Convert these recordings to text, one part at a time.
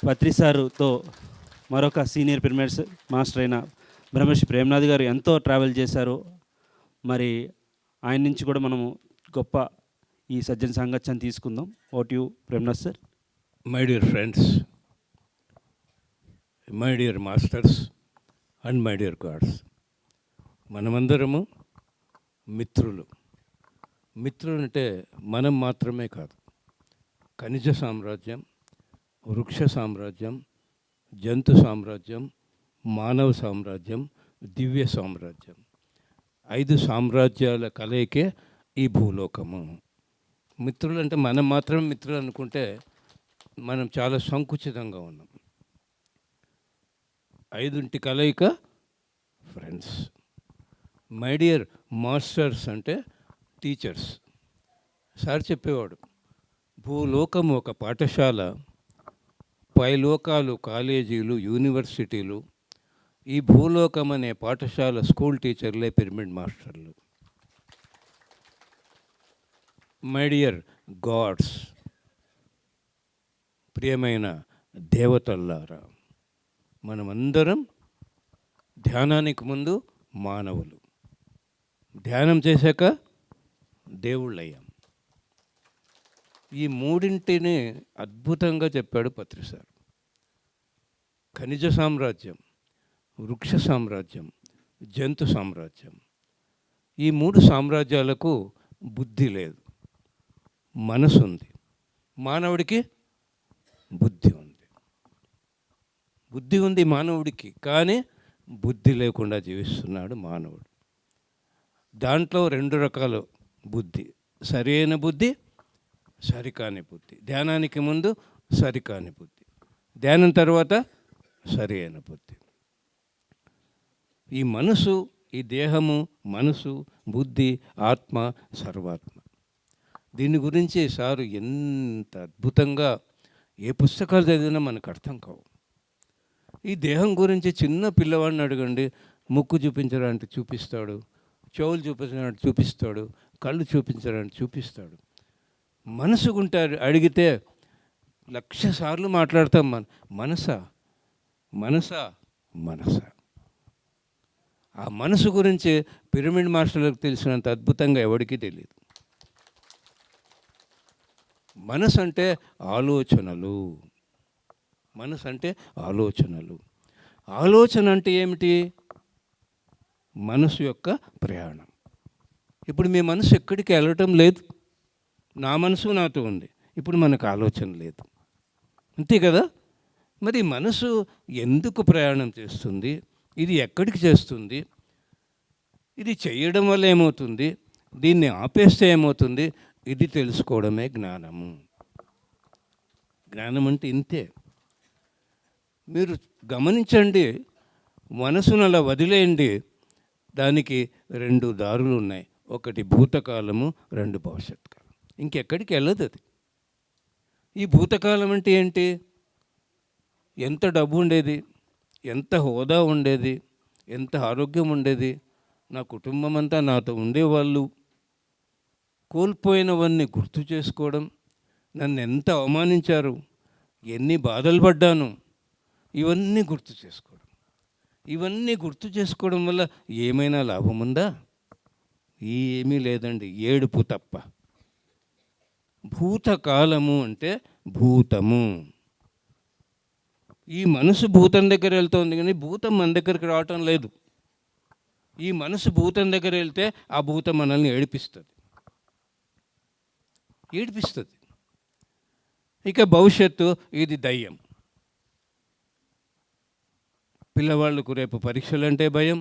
పత్రి సార్తో మరొక senior pyramids master అయిన బ్రహ్మశ్రీ ప్రేమ్నాథ్ గారు ఎంతో ట్రావెల్ చేశారు. మరి ఆయన నుంచి కూడా మనము గొప్ప ఈ సజ్జన సాంగత్యాన్ని తీసుకుందాం. Vote you Premnath sir. My dear friends, my dear masters and my dear God's, మనమందరము మిత్రులు. మిత్రులు అంటే మనం మాత్రమే కాదు, ఖనిజ సామ్రాజ్యం, వృక్ష సామ్రాజ్యం, జంతు సామ్రాజ్యం, మానవ సామ్రాజ్యం, దివ్య సామ్రాజ్యం, 5 సామ్రాజ్యాల కలయికే ఈ భూలోకము. మిత్రులు అంటే మనం మాత్రమే మిత్రులు అనుకుంటే మనం చాలా సంకుచితంగా ఉన్నాం. 5 కలయిక ఫ్రెండ్స్. మై డియర్ మాస్టర్స్ అంటే టీచర్స్. సార్ చెప్పేవాడు, భూలోకం ఒక పాఠశాల, పైలోకాలు కాలేజీలు, యూనివర్సిటీలు, ఈ భూలోకం అనే పాఠశాల స్కూల్ టీచర్లే పిరమిడ్ మాస్టర్లు. మై డియర్ గాడ్స్, ప్రియమైన దేవతల్లారా, మనమందరం ధ్యానానికి ముందు మానవులు, ధ్యానం చేశాక దేవుళ్ళయ్యాం. ఈ మూడింటిని అద్భుతంగా చెప్పాడు పత్రి సార్. ఖనిజ సామ్రాజ్యం, వృక్ష సామ్రాజ్యం, జంతు సామ్రాజ్యం, ఈ 3 సామ్రాజ్యాలకు బుద్ధి లేదు, మనసు ఉంది. మానవుడికి బుద్ధి ఉంది. బుద్ధి ఉంది మానవుడికి, కానీ బుద్ధి లేకుండా జీవిస్తున్నాడు మానవుడు. దాంట్లో 2 రకాల బుద్ధి, సరైన బుద్ధి, సరికాని బుద్ధి. ధ్యానానికి ముందు సరికాని బుద్ధి, ధ్యానం తర్వాత సరి అయిన బుద్ధి. ఈ మనసు, ఈ దేహము, మనసు, బుద్ధి, ఆత్మ, సర్వాత్మ, దీని గురించి సారు ఎంత అద్భుతంగా, ఏ పుస్తకాలు చదివినా మనకు అర్థం కావు. ఈ దేహం గురించి చిన్న పిల్లవాడిని అడగండి, ముక్కు చూపించడానికి చూపిస్తాడు, చెవులు చూపించడానికి చూపిస్తాడు, కళ్ళు చూపించడానికి చూపిస్తాడు. మనసుకుంటే అడిగితే 1,00,000 సార్లు మాట్లాడతాం. మనసా మనసా మనసా. ఆ మనసు గురించి పిరమిడ్ మాస్టర్లకు తెలిసినంత అద్భుతంగా ఎవరికీ తెలియదు. మనసు అంటే ఆలోచనలు. మనసు అంటే ఆలోచనలు. ఆలోచన అంటే ఏమిటి? మనసు యొక్క ప్రయాణం. ఇప్పుడు మీ మనసు ఎక్కడికి వెళ్ళటం లేదు. నా మనసు నాతో ఉంది, ఇప్పుడు మనకు ఆలోచన లేదు, అంతే కదా? మరి మనసు ఎందుకు ప్రయాణం చేస్తుంది? ఇది ఎక్కడికి చేస్తుంది? ఇది చేయడం వల్ల ఏమవుతుంది? దీన్ని ఆపేస్తే ఏమవుతుంది? ఇది తెలుసుకోవడమే జ్ఞానము. జ్ఞానం అంటే ఇంతే. మీరు గమనించండి, మనసును అలా వదిలేయండి, దానికి 2 దారులు ఉన్నాయి. ఒకటి భూతకాలము, 2 భవిష్యత్ కాలం. ఇంకెక్కడికి వెళ్ళదు అది. ఈ భూతకాలం అంటే ఏంటి? ఎంత డబ్బు ఉండేది, ఎంత హోదా ఉండేది, ఎంత ఆరోగ్యం ఉండేది, నా కుటుంబం అంతా నాతో ఉండేవాళ్ళు, కోల్పోయినవన్నీ గుర్తు చేసుకోవడం, నన్ను ఎంత అవమానించారు, ఎన్ని బాధలు పడ్డాను, ఇవన్నీ గుర్తు చేసుకోవడం. ఇవన్నీ గుర్తు చేసుకోవడం వల్ల ఏమైనా లాభం ఉందా? ఏమీ లేదండి, ఏడుపు తప్ప. భూతకాలము అంటే భూతము. ఈ మనసు భూతం దగ్గర వెళ్తుంది, కానీ భూతం మన దగ్గరికి రావటం లేదు. ఈ మనసు భూతం దగ్గర వెళ్తే ఆ భూతం మనల్ని ఏడిపిస్తుంది. ఇక భవిష్యత్తు, ఇది దయ్యం. పిల్లవాళ్ళకు రేపు పరీక్షలంటే భయం,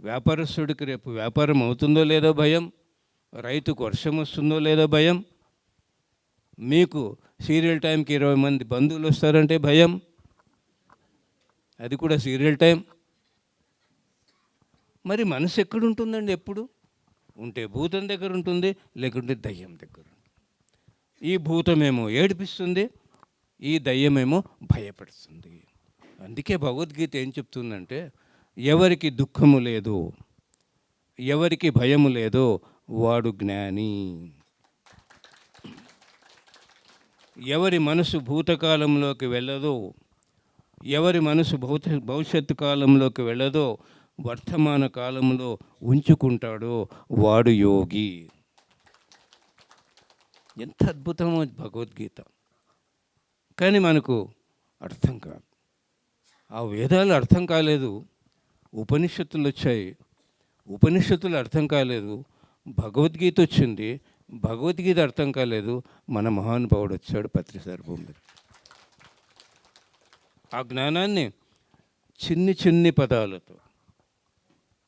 వ్యాపారస్తుడికి రేపు వ్యాపారం అవుతుందో లేదో భయం, రైతుకు వర్షం వస్తుందో లేదో భయం, మీకు సీరియల్ టైంకి 20 మంది బంధువులు వస్తారంటే భయం, అది కూడా సీరియల్ టైం. మరి మనసు ఎక్కడుంటుందండి? ఎప్పుడు ఉంటే భూతం దగ్గర ఉంటుంది, లేకుంటే దయ్యం దగ్గర ఉంటుంది. ఈ భూతమేమో ఏడిపిస్తుంది, ఈ దయ్యమేమో భయపడుతుంది. అందుకే భగవద్గీత ఏం చెప్తుందంటే, ఎవరికి దుఃఖము లేదు, ఎవరికి భయము లేదో వాడు జ్ఞాని. ఎవరి మనసు భూతకాలంలోకి వెళ్ళదో, ఎవరి మనసు భవిష్యత్తు కాలంలోకి వెళ్ళదో, వర్తమాన కాలంలో ఉంచుకుంటాడో వాడు యోగి. ఎంత అద్భుతమో భగవద్గీత. కానీ మనకు అర్థం కాదు. ఆ వేదాలు అర్థం కాలేదు, ఉపనిషత్తులు వచ్చాయి, ఉపనిషత్తులు అర్థం కాలేదు, భగవద్గీత వచ్చింది, భగవద్గీత అర్థం కాలేదు, మన మహానుభావుడు వచ్చాడు పత్రిసారి భూమి మీద. ఆ జ్ఞానాన్ని చిన్ని పదాలతో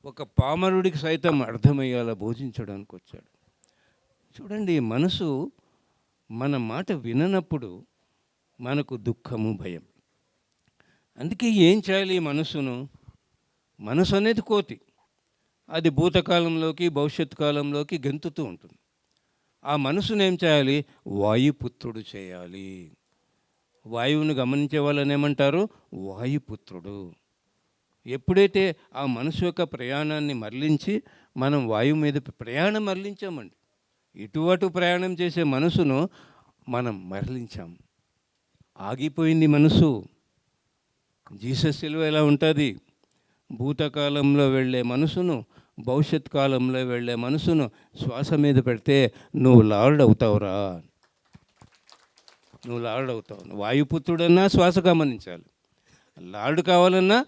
ఒక పామరుడికి సైతం అర్థమయ్యేలా బోధించడానికి వచ్చాడు. చూడండి, మనసు మన మాట విననప్పుడు మనకు దుఃఖము, భయం. అందుకే ఏం చేయాలి ఈ మనసును? మనసు అనేది కోతి, అది భూతకాలంలోకి భవిష్యత్ కాలంలోకి గెంతుతూ ఉంటుంది. ఆ మనసును ఏం చేయాలి? వాయుపుత్రుడు చేయాలి. వాయువును గమనించే వాళ్ళని ఏమంటారు? వాయుపుత్రుడు. ఎప్పుడైతే ఆ మనసు యొక్క ప్రయాణాన్ని మరలించి మనం వాయువు మీద ప్రయాణం మరలించామండి, ఇటు ప్రయాణం చేసే మనసును మనం మరలించాం. ఆగిపోయింది మనసు. జీసస్ సిలువ ఎలా ఉంటుంది? భూతకాలంలో వెళ్ళే మనసును, భవిష్యత్ కాలంలో వెళ్ళే మనసును శ్వాస మీద పెడితే నువ్వు లార్డ్ అవుతావురా, నువ్వు లార్డ్ అవుతావు. వాయుపుత్రుడన్నా శ్వాస గమనించాలి, లార్డ్ కావాలన్నా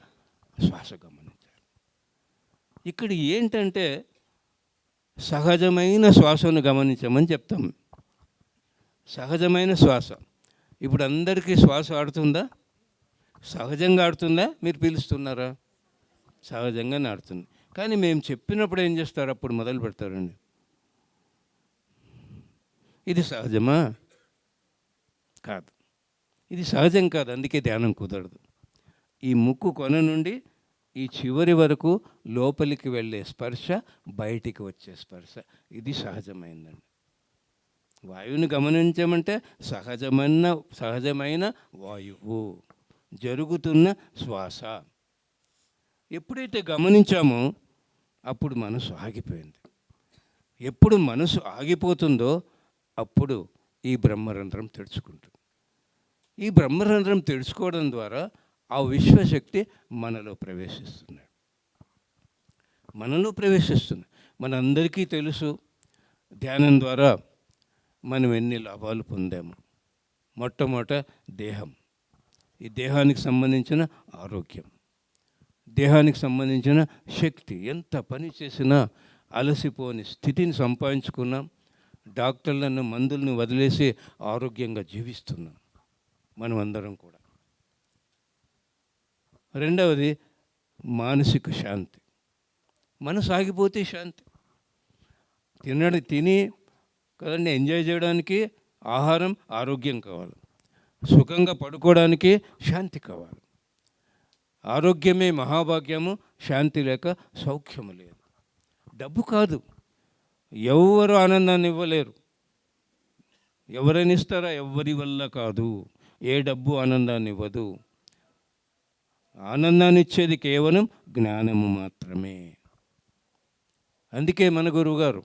శ్వాస గమనించాలి. ఇక్కడ ఏంటంటే సహజమైన శ్వాసను గమనించమని చెప్తాం. సహజమైన శ్వాస. ఇప్పుడు అందరికీ శ్వాస ఆడుతుందా? సహజంగా ఆడుతుందా? మీరు పిలుస్తున్నారా? సహజంగానే ఆడుతుంది. కానీ మేము చెప్పినప్పుడు ఏం చేస్తారు? అప్పుడు మొదలు పెడతారండి. ఇది సహజమా? కాదు, ఇది సహజం కాదు. అందుకే ధ్యానం కుదరదు. ఈ ముక్కు కొన నుండి ఈ చివరి వరకు లోపలికి వెళ్ళే స్పర్శ, బయటికి వచ్చే స్పర్శ, ఇది సహజమైందండి. వాయువుని గమనించమంటే సహజమైన వాయువు, జరుగుతున్న శ్వాస. ఎప్పుడైతే గమనించామో అప్పుడు మనసు ఆగిపోయింది. ఎప్పుడు మనసు ఆగిపోతుందో అప్పుడు ఈ బ్రహ్మరంధ్రం తెరుచుకుంటుంది. ఈ బ్రహ్మరంధ్రం తెరుచుకోవడం ద్వారా ఆ విశ్వశక్తి మనలో ప్రవేశిస్తుంది. మనందరికీ తెలుసు, ధ్యానం ద్వారా మనం ఎన్ని లాభాలు పొందాము. మొట్టమొదట దేహం. ఈ దేహానికి సంబంధించిన ఆరోగ్యం, దేహానికి సంబంధించిన శక్తి. ఎంత పని చేసినా అలసిపోని స్థితిని సంపాదించుకున్నాం. డాక్టర్లను, మందులను వదిలేసి ఆరోగ్యంగా జీవిస్తున్నాం మనం అందరం కూడా. రెండవది మానసిక శాంతి. మనసు ఆగిపోతే శాంతి. తిని కదండి ఎంజాయ్ చేయడానికి ఆహారం, ఆరోగ్యం కావాలి. సుఖంగా పడుకోవడానికి శాంతి కావాలి. ఆరోగ్యమే మహాభాగ్యము, శాంతి లేక సౌఖ్యము లేదు. డబ్బు కాదు, ఎవరు ఆనందాన్ని ఇవ్వలేరు. ఎవరైనా ఇస్తారా? ఎవరి వల్ల కాదు. ఏ డబ్బు ఆనందాన్ని ఇవ్వదు. ఆనందాన్ని ఇచ్చేది కేవలం జ్ఞానము మాత్రమే. అందుకే మన గురువు గారు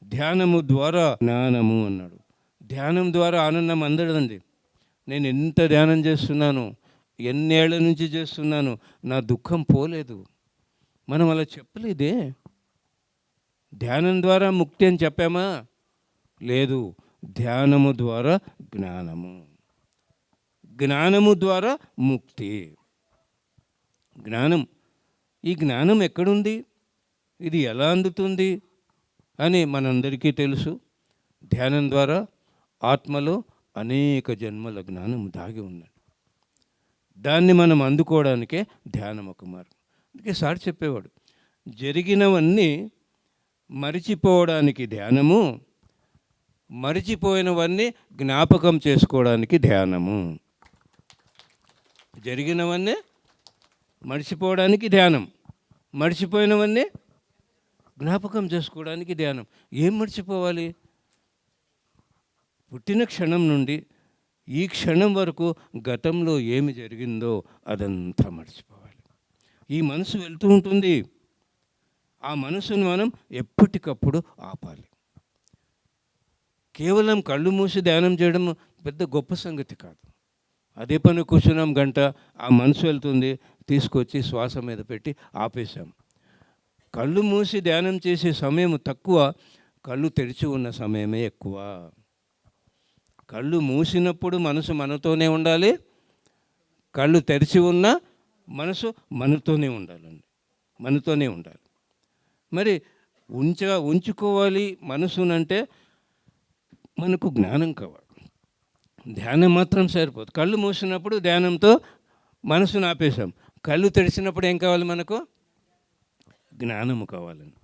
ధ్యానము ద్వారా జ్ఞానము అన్నాడు. ధ్యానం ద్వారా ఆనందం అందదండి. నేను ఎంత ధ్యానం చేస్తున్నాను, ఎన్నేళ్ల నుంచి చేస్తున్నాను, నా దుఃఖం పోలేదు. మనం అలా చెప్పలేదే. ధ్యానం ద్వారా ముక్తి అని చెప్పామా? లేదు. ధ్యానము ద్వారా జ్ఞానము, జ్ఞానము ద్వారా ముక్తి. జ్ఞానం, ఈ జ్ఞానం ఎక్కడుంది, ఇది ఎలా అందుతుంది అని మనందరికీ తెలుసు. ధ్యానం ద్వారా ఆత్మలో అనేక జన్మల జ్ఞానం దాగి ఉన్నది. దాన్ని మనం అందుకోవడానికే ధ్యానం ఒక మార్గం. అందుకే సార్ చెప్పేవాడు, జరిగినవన్నీ మరిచిపోవడానికి ధ్యానము, మరిచిపోయినవన్నీ జ్ఞాపకం చేసుకోవడానికి ధ్యానము. జరిగినవన్నీ మర్చిపోవడానికి ధ్యానం, మర్చిపోయినవన్నీ జ్ఞాపకం చేసుకోవడానికి ధ్యానం. ఏం మర్చిపోవాలి? పుట్టిన క్షణం నుండి ఈ క్షణం వరకు గతంలో ఏమి జరిగిందో అదంతా మర్చిపోవాలి. ఈ మనసు వెళ్తూ ఉంటుంది. ఆ మనసును మనం ఎప్పటికప్పుడు ఆపాలి. కేవలం కళ్ళు మూసి ధ్యానం చేయడం పెద్ద గొప్ప సంగతి కాదు. అదే పని కూర్చున్నాం గంట, ఆ మనసు వెళ్తుంది, తీసుకొచ్చి శ్వాస మీద పెట్టి ఆపేశాం. కళ్ళు మూసి ధ్యానం చేసే సమయం తక్కువ, కళ్ళు తెరిచి ఉన్న సమయమే ఎక్కువ. కళ్ళు మూసినప్పుడు మనసు మనతోనే ఉండాలి, కళ్ళు తెరిచి ఉన్న మనసు మనతోనే ఉండాలండి, మనతోనే ఉండాలి. మరి ఉంచుకోవాలి మనసునంటే మనకు జ్ఞానం కావాలి. ధ్యానం మాత్రం సరిపోదు. కళ్ళు మూసినప్పుడు ధ్యానంతో మనసును ఆపేశాం. కళ్ళు తెరిచినప్పుడు ఏం కావాలి మనకు? జ్ఞానము కావాలండి.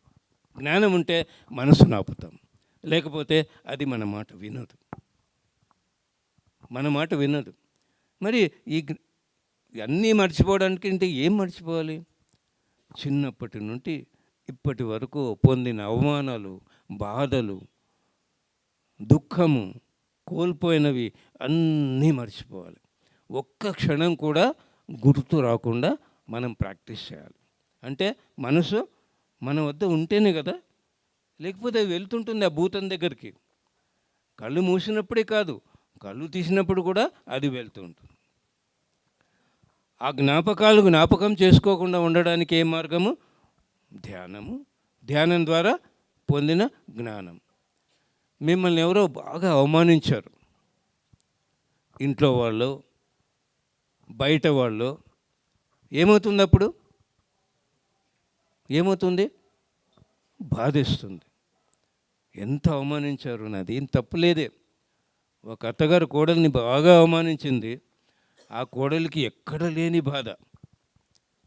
జ్ఞానం ఉంటే మనసును ఆపుతాం, లేకపోతే అది మన మాట వినదు, మన మాట వినదు. మరి అన్నీ మర్చిపోవడానికి అంటే ఏం మర్చిపోవాలి? చిన్నప్పటి నుండి ఇప్పటి వరకు పొందిన అవమానాలు, బాధలు, దుఃఖము, కోల్పోయినవి అన్నీ మర్చిపోవాలి. ఒక్క క్షణం కూడా గుర్తు రాకుండా మనం ప్రాక్టీస్ చేయాలి. అంటే మనసు మన వద్ద ఉంటేనే కదా, లేకపోతే వెళ్తుంటుంది ఆ భూతం దగ్గరికి. కళ్ళు మూసినప్పుడే కాదు, కళ్ళు తీసినప్పుడు కూడా అది వెళ్తూ ఉంటుంది. ఆ జ్ఞాపకం చేసుకోకుండా ఉండడానికి ఏ మార్గము? ధ్యానము. ధ్యానం ద్వారా పొందిన జ్ఞానం. మిమ్మల్ని ఎవరో బాగా అవమానించారు, ఇంట్లో వాళ్ళు, బయట వాళ్ళు, ఏమవుతుంది అప్పుడు? ఏమవుతుంది? బాధేస్తుంది. ఎంత అవమానించారు, నాది ఏం తప్పులేదే. ఒక అత్తగారు కోడల్ని బాగా అవమానించింది. ఆ కోడలికి ఎక్కడ లేని బాధ.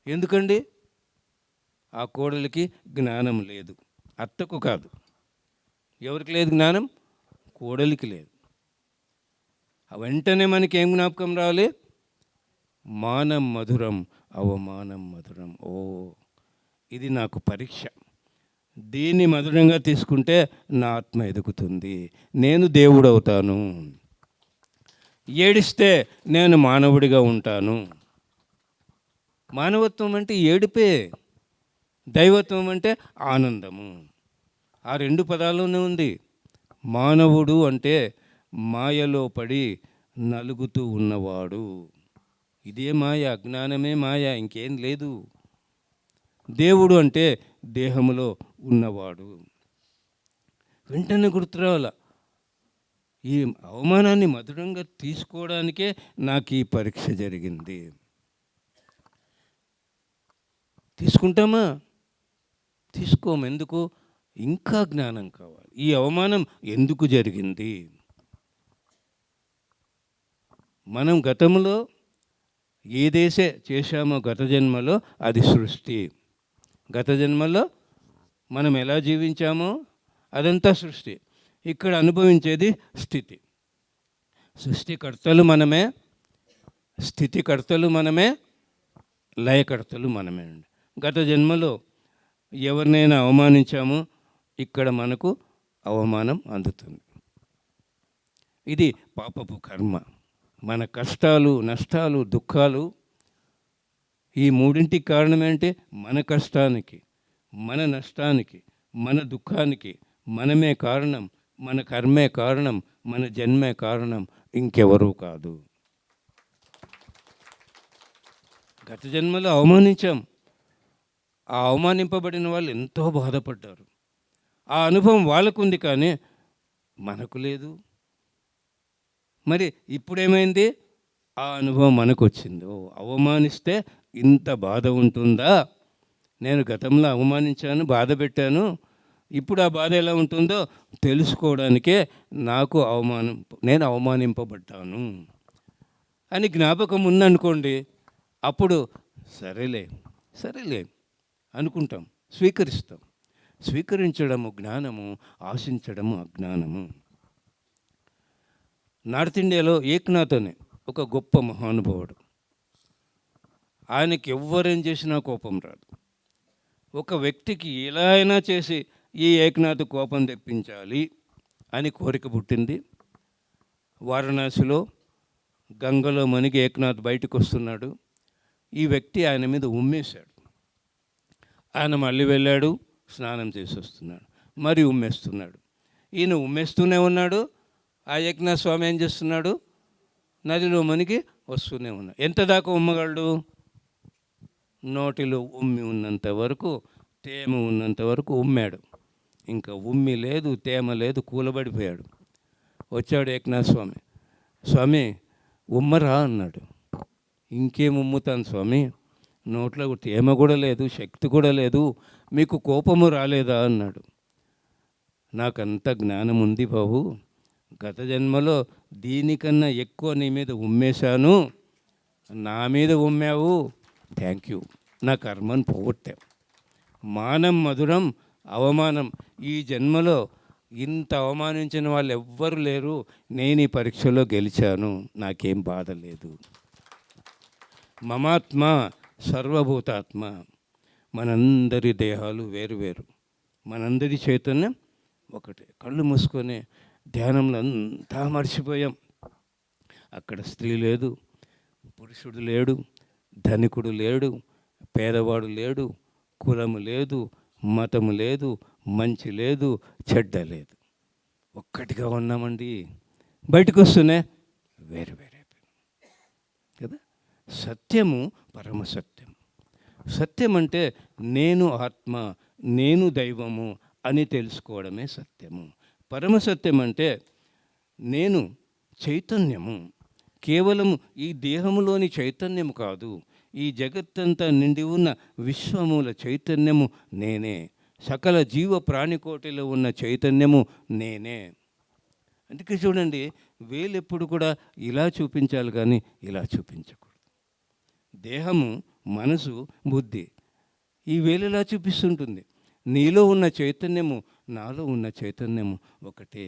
ఎందుకండి? ఆ కోడలికి జ్ఞానం లేదు. అత్తకు కాదు. ఎవరికి లేదు జ్ఞానం? కోడలికి లేదు. వెంటనే మనకి ఏం జ్ఞాపకం రావాలి? మానం మధురం, అవమానం మధురం. ఓ, ఇది నాకు పరీక్ష. దీన్ని మధురంగా తీసుకుంటే నా ఆత్మ ఎదుగుతుంది, నేను దేవుడవుతాను. ఏడిస్తే నేను మానవుడిగా ఉంటాను. మానవత్వం అంటే ఏడిపే, దైవత్వం అంటే ఆనందము. ఆ రెండు పదాల్లోనే ఉంది. మానవుడు అంటే మాయలో పడి నలుగుతూ ఉన్నవాడు. ఇదే మాయ, అజ్ఞానమే మాయ, ఇంకేం లేదు. దేవుడు అంటే దేహములో ఉన్నవాడు. వెంటనే గుర్తురావాల. ఈ అవమానాన్ని మధురంగా తీసుకోవడానికే నాకు ఈ పరీక్ష జరిగింది. తీసుకుంటామా? తీసుకోము. ఎందుకు? ఇంకా జ్ఞానం కావాలి. ఈ అవమానం ఎందుకు జరిగింది? మనం గతంలో ఏదైతే చేశామో గత జన్మలో అది సృష్టి. గత జన్మలో మనం ఎలా జీవించామో అదంతా సృష్టి. ఇక్కడ అనుభవించేది స్థితి. సృష్టికర్తలు మనమే, స్థితికర్తలు మనమే, లయకర్తలు మనమే అండి. గత జన్మలో ఎవరినైనా అవమానించామో ఇక్కడ మనకు అవమానం అందుతుంది. ఇది పాపపు కర్మ. మన కష్టాలు, నష్టాలు, దుఃఖాలు, ఈ మూడింటికి కారణం ఏంటి? మన కష్టానికి, మన నష్టానికి, మన దుఃఖానికి మనమే కారణం, మన కర్మే కారణం, మన జన్మే కారణం, ఇంకెవరూ కాదు. గత జన్మలో అవమానించాం. ఆ అవమానింపబడిన వాళ్ళు ఎంతో బాధపడ్డారు. ఆ అనుభవం వాళ్ళకుంది, కానీ మనకు లేదు. మరి ఇప్పుడేమైంది? ఆ అనుభవం మనకు వచ్చింది. ఓ, అవమానిస్తే ఇంత బాధ ఉంటుందా? నేను గతంలో అవమానించాను, బాధ పెట్టాను, ఇప్పుడు ఆ బాధ ఎలా ఉంటుందో తెలుసుకోవడానికే నాకు నేను అవమానింపబడ్డాను అని జ్ఞాపకం ఉందనుకోండి, అప్పుడు సరేలే అనుకుంటాం, స్వీకరిస్తాం. స్వీకరించడము జ్ఞానము, ఆశించడము అజ్ఞానము. నార్త్ ఇండియాలో ఏక్నాథ్ అనే ఒక గొప్ప మహానుభావుడు. ఆయనకి ఎవ్వరేం చేసినా కోపం రాదు. ఒక వ్యక్తికి ఎలా అయినా చేసి ఈ ఏక్నాథ్ కోపం తెప్పించాలి అని కోరిక పుట్టింది. వారణాసిలో గంగలో మునిగి ఏక్నాథ్ బయటకు వస్తున్నాడు. ఈ వ్యక్తి ఆయన మీద ఉమ్మేశాడు. ఆయన మళ్ళీ వెళ్ళాడు, స్నానం చేసి వస్తున్నాడు, మరి ఉమ్మేస్తున్నాడు. ఈయన ఉమ్మేస్తూనే ఉన్నాడు, ఆ ఏకనాథ స్వామి ఏం చేస్తున్నాడు? నదిలో మునిగి వస్తూనే ఉన్నాడు. ఎంత దాకా ఉమ్మగలడు? నోటిలో ఉమ్మి ఉన్నంత వరకు, తేమ ఉన్నంత వరకు ఉమ్మాడు. ఇంకా ఉమ్మి లేదు, తేమ లేదు, కూలబడిపోయాడు. వచ్చాడు ఏకనాథ స్వామి. స్వామి ఉమ్మరా అన్నాడు. ఇంకేం ఉమ్ముతాను స్వామి, నోట్లో తేమ కూడా లేదు, శక్తి కూడా లేదు, మీకు కోపము రాలేదా అన్నాడు. నాకంత జ్ఞానం ఉంది బాబు, గత జన్మలో దీనికన్నా ఎక్కువ నీ మీద ఉమ్మేశాను, నా మీద ఉమ్మావు, థ్యాంక్ యూ, నా కర్మను పోగొట్టావు. మానం మధురం, అవమానం. ఈ జన్మలో ఇంత అవమానించిన వాళ్ళు ఎవ్వరు లేరు, నేను ఈ పరీక్షలో గెలిచాను, నాకేం బాధ లేదు. మమాత్మ సర్వభూతాత్మ. మనందరి దేహాలు వేరువేరు, మనందరి చైతన్యం ఒకటే. కళ్ళు మూసుకొని ధ్యానంలో అంతా మర్చిపోయాం. అక్కడ స్త్రీ లేదు, పురుషుడు లేడు, ధనికుడు లేడు, పేదవాడు లేడు, కులము లేదు, మతము లేదు, మంచి లేదు, చెడ్డ లేదు, ఒక్కటిగా ఉన్నామండి. బయటకు వస్తూనే వేరు వేరే కదా. సత్యము పరమసత్యం. సత్యం అంటే నేను ఆత్మ, నేను దైవము అని తెలుసుకోవడమే సత్యము. పరమసత్యం అంటే నేను చైతన్యము, కేవలం ఈ దేహములోని చైతన్యము కాదు, ఈ జగత్తంతా నిండి ఉన్న విశ్వమూల చైతన్యము నేనే, సకల జీవ ప్రాణికోటిలో ఉన్న చైతన్యము నేనే. అందుకే చూడండి, వేలు ఎప్పుడు కూడా ఇలా చూపించాలి కానీ ఇలా చూపించకూడదు. దేహము, మనసు, బుద్ధి ఈ వేలు ఇలా చూపిస్తుంటుంది. నీలో ఉన్న చైతన్యము, నాలో ఉన్న చైతన్యము ఒకటే.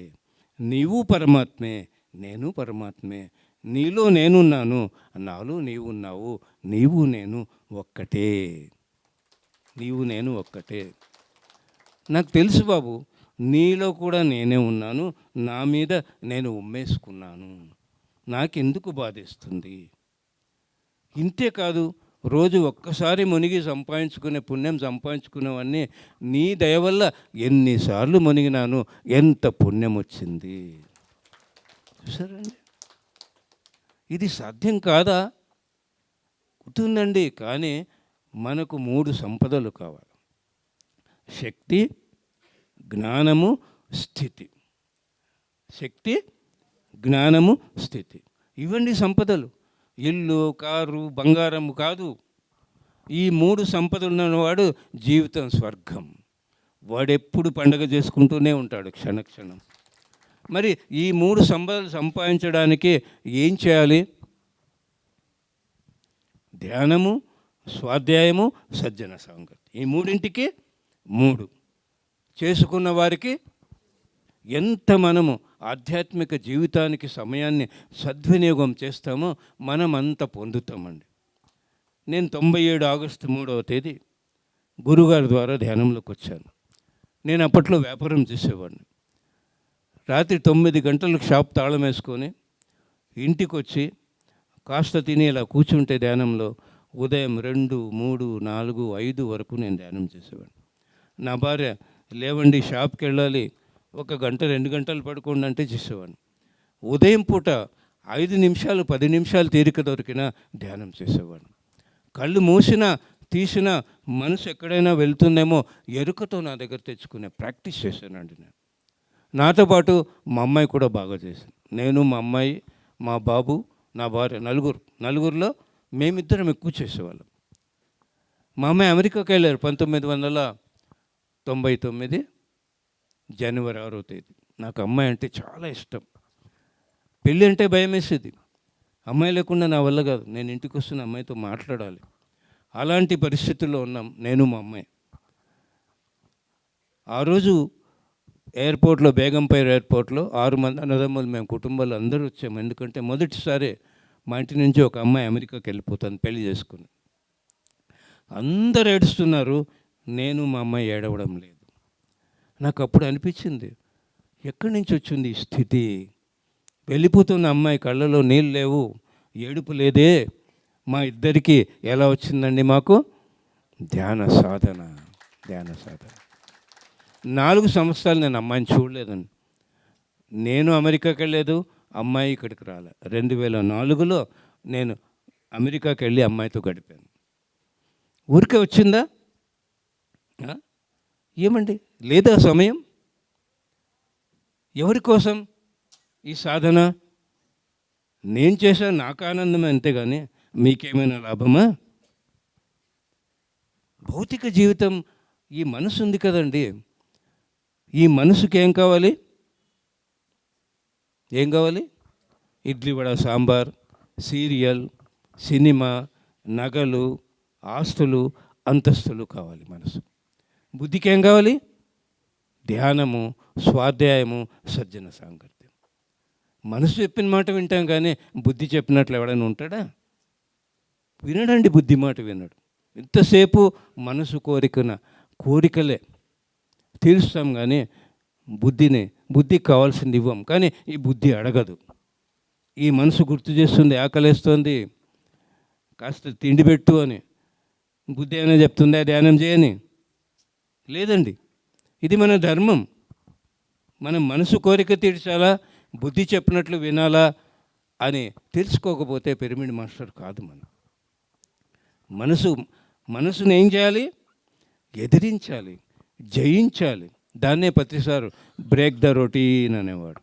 నీవు పరమాత్మే, నేను పరమాత్మే. నీలో నేనున్నాను, నాలో నీవున్నావు, నీవు నేను ఒక్కటే. నీవు నేను ఒక్కటే. నాకు తెలుసు బాబు, నీలో కూడా నేనే ఉన్నాను, నా మీద నేను ఉమ్మేసుకున్నాను, నాకెందుకు బాధిస్తుంది? ఇంతే కాదు, రోజు ఒక్కసారి మునిగి సంపాదించుకునే పుణ్యం సంపాదించుకునేవన్నీ నీ దయ వల్ల ఎన్నిసార్లు మునిగినాను, ఎంత పుణ్యం వచ్చింది చూసారండి. ఇది సాధ్యం కాదా? గుర్తుందండి. కానీ మనకు 3 సంపదలు కావాలి: శక్తి, జ్ఞానము, స్థితి. శక్తి, జ్ఞానము, స్థితి, ఇవండి సంపదలు. ఇల్లు, కారు, బంగారము కాదు. ఈ 3 సంపదలు ఉన్నవాడు జీవితం స్వర్గం. వాడెప్పుడు పండగ చేసుకుంటూనే ఉంటాడు క్షణక్షణం. మరి ఈ 3 సంపదలు సంపాదించడానికి ఏం చేయాలి? ధ్యానము, స్వాధ్యాయము, సజ్జన సాంగత్యం. ఈ 3ంటికి 3 చేసుకున్న వారికి ఎంత మనము ఆధ్యాత్మిక జీవితానికి సమయాన్ని సద్వినియోగం చేస్తామో మనం అంత పొందుతామండి. నేను 97 ఆగస్టు 3వ తేదీ గురుగారి ద్వారా ధ్యానంలోకి వచ్చాను. నేను అప్పట్లో వ్యాపారం చేసేవాడిని. రాత్రి 9 గంటలకు షాప్ తాళం వేసుకొని ఇంటికి వచ్చి కాస్త తిని ఇలా కూర్చుంటే ధ్యానంలో ఉదయం 2, 3, 4, 5 వరకు నేను ధ్యానం చేసేవాడిని. నా భార్య, లేవండి షాప్కి వెళ్ళాలి, 1 గంట 2 గంటలు పడుకోండి అంటే చేసేవాడిని. ఉదయం పూట 5 నిమిషాలు 10 నిమిషాలు తీరిక దొరికినా ధ్యానం చేసేవాడిని. కళ్ళు మూసినా తీసినా మనసు ఎక్కడైనా వెళ్తుందేమో ఎరుకతో నా దగ్గర తెచ్చుకునే ప్రాక్టీస్ చేశానండి నేను. నాతో పాటు మా అమ్మాయి కూడా బాగా చేశాను. నేను, మా అమ్మాయి, మా బాబు, నా భార్య, నలుగురిలో మేమిద్దరం ఎక్కువ చేసేవాళ్ళం. మా అమ్మాయి అమెరికాకి వెళ్ళారు 1999 జనవరి 6వ తేదీ. నాకు అమ్మాయి అంటే చాలా ఇష్టం. పెళ్ళి అంటే భయం వేసేది. అమ్మాయి లేకుండా నా వల్ల కాదు. నేను ఇంటికి వస్తున్న అమ్మాయితో మాట్లాడాలి. అలాంటి పరిస్థితుల్లో ఉన్నాం నేను, మా అమ్మాయి. ఆ రోజు ఎయిర్పోర్ట్లో, బేగంపేట ఎయిర్పోర్ట్లో 6 మంది అన్నదమ్ములు మేము కుటుంబాలు అందరూ వచ్చాము. ఎందుకంటే మొదటిసారి మా ఇంటి నుంచి ఒక అమ్మాయి అమెరికాకి వెళ్ళిపోతాను పెళ్లి చేసుకుని. అందరు ఏడుస్తున్నారు, నేను మా అమ్మాయి ఏడవడం లేదు. నాకు అప్పుడు అనిపించింది, ఎక్కడి నుంచి వచ్చింది ఈ స్థితి? వెళ్ళిపోతున్న అమ్మాయి కళ్ళలో నీళ్ళు లేవు, ఏడుపు లేదే. మా ఇద్దరికి ఎలా వచ్చిందండి? మాకు ధ్యాన సాధన. 4 సంవత్సరాలు నేను అమ్మాయిని చూడలేదండి. నేను అమెరికాకి వెళ్ళలేదు, అమ్మాయి ఇక్కడికి రాలే. 2004లో నేను అమెరికాకి వెళ్ళి అమ్మాయితో గడిపాను. ఊరికే వచ్చిందా? ఆ? ఏమండి లేదా సమయం? ఎవరి కోసం ఈ సాధన? నేను చేశాను, నాకు ఆనందమే, అంతేగాని మీకేమైనా లాభమా? భౌతిక జీవితం, ఈ మనసు ఉంది కదండి, ఈ మనసుకి ఏం కావాలి? ఏం కావాలి? ఇడ్లీ వడ సాంబార్, సీరియల్, సినిమా, నగలు, ఆస్తులు, అంతస్తులు కావాలి మనసు. బుద్ధికి ఏం కావాలి? ధ్యానము, స్వాధ్యాయము, సజ్జన సాంగత్యం. మనసు చెప్పిన మాట వింటాం కానీ బుద్ధి చెప్పినట్లు ఎవడైనా ఉంటాడా? వినడండి, బుద్ధి మాట వినడు. ఎంతసేపు మనసు కోరికలే తీరుస్తాం కానీ బుద్ధికి కావాల్సింది ఇవ్వం. కానీ ఈ బుద్ధి అడగదు. ఈ మనసు గుర్తు చేస్తుంది, ఆకలేస్తోంది, కాస్త తిండి పెట్టు అని. బుద్ధి ఏమైనా చెప్తుందా ధ్యానం చేయని? లేదండి. ఇది మన ధర్మం. మనం మనసు కోరిక తీర్చాలా, బుద్ధి చెప్పినట్లు వినాలా అని తెలుసుకోకపోతే పిరమిడ్ మాస్టర్ కాదు. మనసుని ఏం చేయాలి? ఎదిరించాలి, జయించాలి. దాన్నే ప్రతిసారి బ్రేక్ ద రొటీన్ అనేవాడు.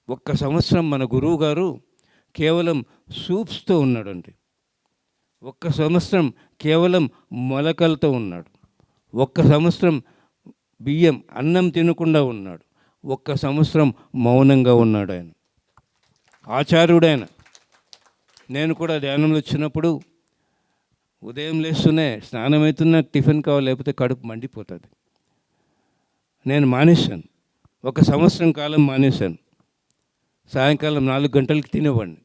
1 సంవత్సరం మన గురువు గారు కేవలం సూప్స్తో ఉన్నాడండి. 1 సంవత్సరం కేవలం మొలకలతో ఉన్నాడు. 1 సంవత్సరం బియ్యం అన్నం తినకుండా ఉన్నాడు. 1 సంవత్సరం మౌనంగా ఉన్నాడు ఆయన. ఆచార్యుడైన నేను కూడా ధ్యానంలో వచ్చినప్పుడు ఉదయం లేస్తూనే స్నానం అవుతున్నా టిఫిన్ కావాలి, లేకపోతే కడుపు మండిపోతుంది. నేను మానేశాను. 1 సంవత్సరం కాలం మానేశాను. సాయంకాలం 4 గంటలకు తినేవాడిని.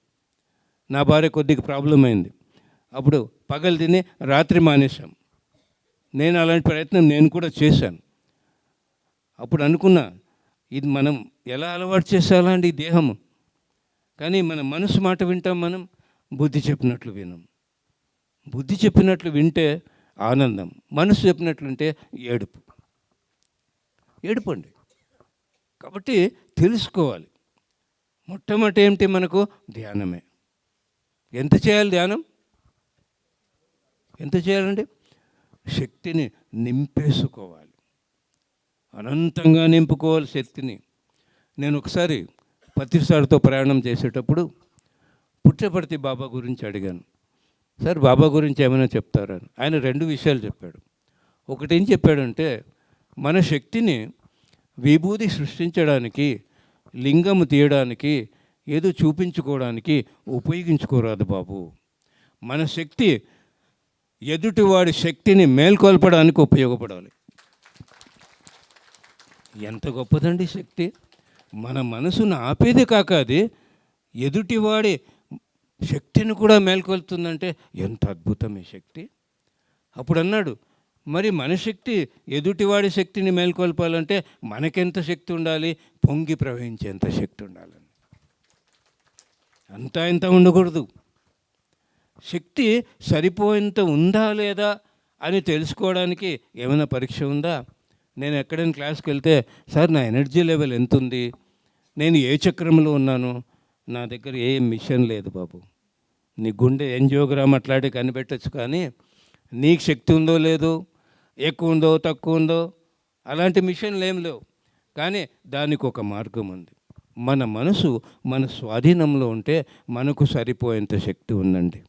నా భార్య కొద్దిగా ప్రాబ్లం అయింది. అప్పుడు పగలు తిని రాత్రి మానేశాం. నేను అలాంటి ప్రయత్నం నేను కూడా చేశాను. అప్పుడు అనుకున్నా, ఇది మనం ఎలా అలవాటు చేసేయాలండి ఈ దేహము. కానీ మన మనసు మాట వింటాం, మనం బుద్ధి చెప్పినట్లు వినం. బుద్ధి చెప్పినట్లు వింటే ఆనందం, మనసు చెప్పినట్లు వింటే ఏడుపండి. కాబట్టి తెలుసుకోవాలి. మొట్టమొదటి ఏమిటి? మనకు ధ్యానమే. ఎంత చేయాలి ధ్యానం? ఎంత చేయాలండి? శక్తిని నింపేసుకోవాలి, అనంతంగా నింపుకోవాలి శక్తిని. నేను ఒకసారి పత్రిసారితో ప్రయాణం చేసేటప్పుడు పుట్టపర్తి బాబా గురించి అడిగాను. సార్, బాబా గురించి ఏమైనా చెప్తారని. ఆయన 2 విషయాలు చెప్పాడు. ఒకటి ఏం చెప్పాడంటే, మన శక్తిని విభూది సృష్టించడానికి, లింగము తీయడానికి, ఏదో చూపించుకోవడానికి ఉపయోగించుకోరాదు బాబు. మన శక్తి ఎదుటివాడి శక్తిని మేల్కొల్పడానికి ఉపయోగపడాలి. ఎంత గొప్పదండి శక్తి! మన మనసును ఆపేది కాక అది ఎదుటివాడి శక్తిని కూడా మేల్కొల్తుందంటే ఎంత అద్భుతం ఈ శక్తి. అప్పుడు అన్నాడు, మరి మన శక్తి ఎదుటివాడి శక్తిని మేల్కొల్పాలంటే మనకెంత శక్తి ఉండాలి? పొంగి ప్రవహించేంత శక్తి ఉండాలని. అంతా ఇంత ఉండకూడదు. శక్తి సరిపోయేంత ఉందా లేదా అని తెలుసుకోవడానికి ఏమైనా పరీక్ష ఉందా? నేను ఎక్కడైనా క్లాస్కి వెళ్తే, సార్ నా ఎనర్జీ లెవెల్ ఎంత ఉంది, నేను ఏ చక్రంలో ఉన్నాను, నా దగ్గర ఏ మిషన్ లేదు బాబు. నీ గుండె యాంజియోగ్రామ్ అట్లాంటివి కనిపెట్టచ్చు, కానీ నీకు శక్తి ఉందో లేదో, ఎక్కువ ఉందో తక్కువ ఉందో అలాంటి మిషన్లు ఏం లేవు. కానీ దానికి ఒక మార్గం ఉంది. మన మనసు మన స్వాధీనంలో ఉంటే మనకు సరిపోయేంత శక్తి ఉందండి.